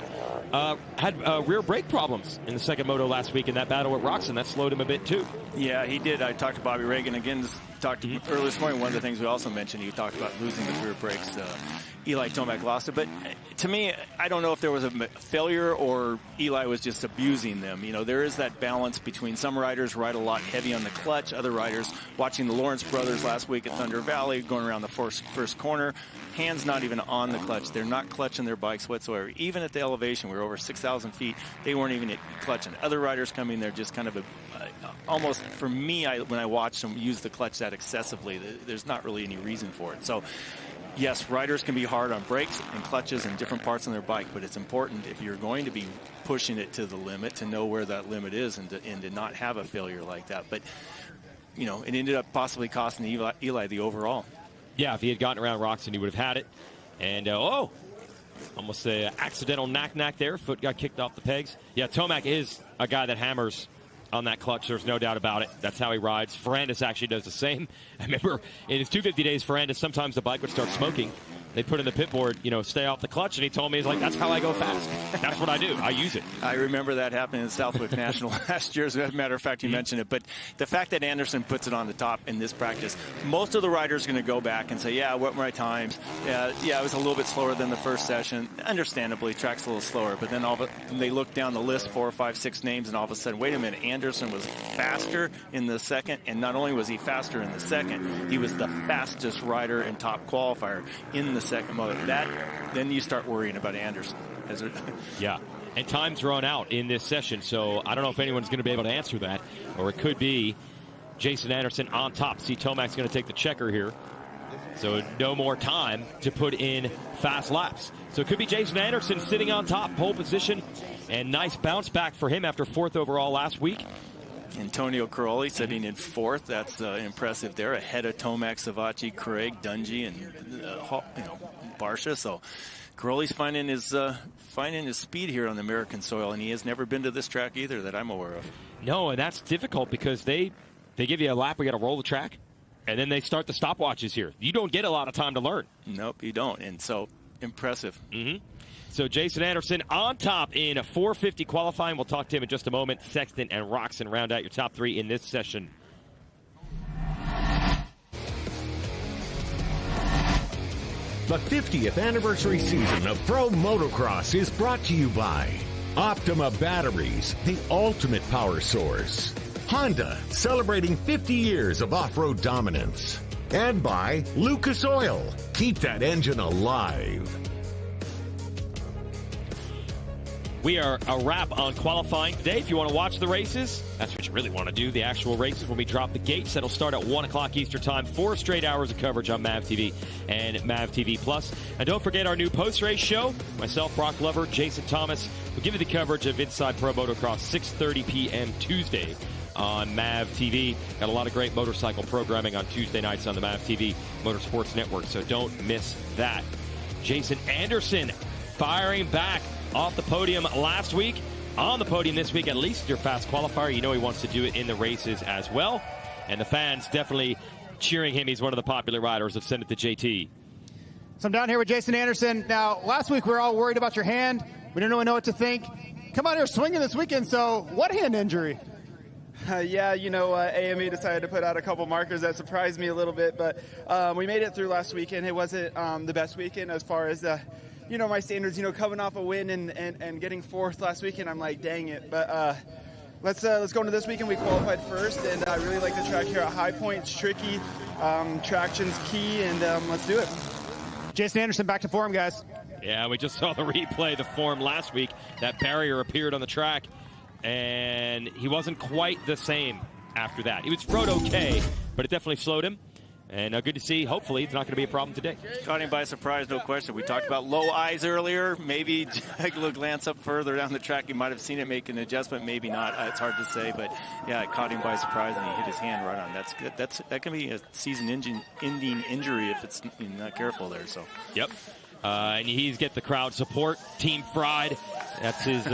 had rear brake problems in the second moto last week in that battle with Roxon. That slowed him a bit too. Yeah, he did. I talked to Bobby Reagan again. Talked to earlier this morning. One of the things we also mentioned, he talked about losing the rear brakes. Eli Tomac lost it, but to me, I don't know if there was a failure or Eli was just abusing them. There is that balance between some riders ride a lot heavy on the clutch, other riders, watching the Lawrence brothers last week at Thunder Valley, going around the first corner, hands not even on the clutch. They're not clutching their bikes whatsoever. Even at the elevation, we're over 6,000 feet, they weren't even clutching. Other riders coming there just kind of almost, for me, when I watch them use the clutch that excessively, there's not really any reason for it. So yes, riders can be hard on brakes and clutches and different parts on their bike, but it's important if you're going to be pushing it to the limit to know where that limit is and to not have a failure like that. But, it ended up possibly costing Eli the overall. Yeah, if he had gotten around Roczen, he would have had it. And, almost an accidental knack there. Foot got kicked off the pegs. Yeah, Tomac is a guy that hammers on that clutch. There's no doubt about it. That's how he rides. Ferrandis actually does the same. I remember in his 250 days, Ferrandis, sometimes the bike would start smoking. They put in the pit board, stay off the clutch, and he told me, he's like, that's how I go fast. That's what I do. I use it. I remember that happening in Southwick National last year. As a matter of fact, you mentioned it. But the fact that Anderson puts it on the top in this practice, most of the riders are going to go back and say, yeah, what were my times? Yeah, it was a little bit slower than the first session. Understandably, track's a little slower. But then they look down the list, 4, 5, 6 names, and all of a sudden, wait a minute, Anderson was faster in the second. And not only was he faster in the second, he was the fastest rider and top qualifier in the second moto. Then you start worrying about Anderson. Yeah, and time's run out in this session, so I don't know if anyone's going to be able to answer that, or it could be Jason Anderson on top. See, Tomac's going to take the checker here, so no more time to put in fast laps. So it could be Jason Anderson sitting on top, pole position, and nice bounce back for him after 4th overall last week. Antonio Cairoli sitting in 4th. That's impressive there, ahead of Tomac, Savacci, Craig, Dungey, and Barsha. So Cairoli's finding his speed here on the American soil, and he has never been to this track either that I'm aware of. No, and that's difficult because they give you a lap. We got to roll the track, and then they start the stopwatches here. You don't get a lot of time to learn. Nope, you don't, and so impressive. Mm-hmm. So Jason Anderson on top in a 450 qualifying. We'll talk to him in just a moment. Sexton and Roczen round out your top 3 in this session. The 50th anniversary season of Pro Motocross is brought to you by Optima Batteries, the ultimate power source. Honda, celebrating 50 years of off-road dominance. And by Lucas Oil, keep that engine alive. We are a wrap on qualifying today. If you want to watch the races, that's what you really want to do, the actual races, when we drop the gates. That'll start at 1 o'clock Eastern Time. 4 straight hours of coverage on MAV TV and MAV TV Plus. And don't forget our new post-race show. Myself, Brock Lover, Jason Thomas will give you the coverage of Inside Pro Motocross, 6:30 p.m. Tuesday on MAV TV. Got a lot of great motorcycle programming on Tuesday nights on the MAV TV Motorsports Network, so don't miss that. Jason Anderson firing back off the podium last week, on the podium this week, at least your fast qualifier. You know he wants to do it in the races as well. And the fans definitely cheering him. He's one of the popular riders of Send It to JT. So I'm down here with Jason Anderson. Now, last week we were all worried about your hand. We didn't really know what to think. Come out here swinging this weekend, so what hand injury? AME decided to put out a couple markers that surprised me a little bit, but we made it through last weekend. It wasn't the best weekend as far as my standards, coming off a win and getting 4th last weekend. I'm like, dang it. But let's go into this weekend. We qualified first, and I really like the track here at High Point. It's tricky. Traction's key, and let's do it. Jason Anderson back to form, guys. Yeah, we just saw the replay, the form last week. That barrier appeared on the track, and he wasn't quite the same after that. He rode okay, but it definitely slowed him. And good to see. Hopefully, it's not going to be a problem today. Caught him by surprise, no question. We talked about low eyes earlier. Maybe take a glance up further down the track. He might have seen it make an adjustment, maybe not. It's hard to say, but yeah, it caught him by surprise, and he hit his hand right on. That's good. That can be a season-ending injury if it's not careful there. So. Yep. And he's get the crowd support. Team Fried. That's his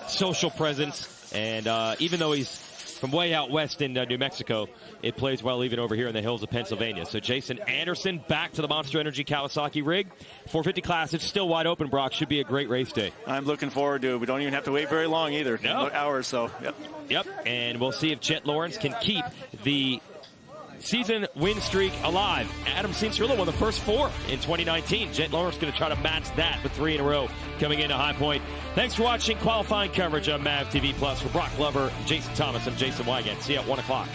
social presence. And even though he's from way out west in New Mexico, it plays well even over here in the hills of Pennsylvania. So Jason Anderson back to the Monster Energy Kawasaki rig. 450 class, it's still wide open, Brock. Should be a great race day. I'm looking forward to it. We don't even have to wait very long either. No. An hour or so. Yep. And we'll see if Jett Lawrence can keep the season win streak alive. Adam Cianciarulo won the first 4 in 2019. Jett Lawrence going to try to match that with 3 in a row coming into High Point. Thanks for watching qualifying coverage on MAV TV Plus. For Brock Lover, Jason Thomas, I'm Jason Wygant. See you at 1 o'clock.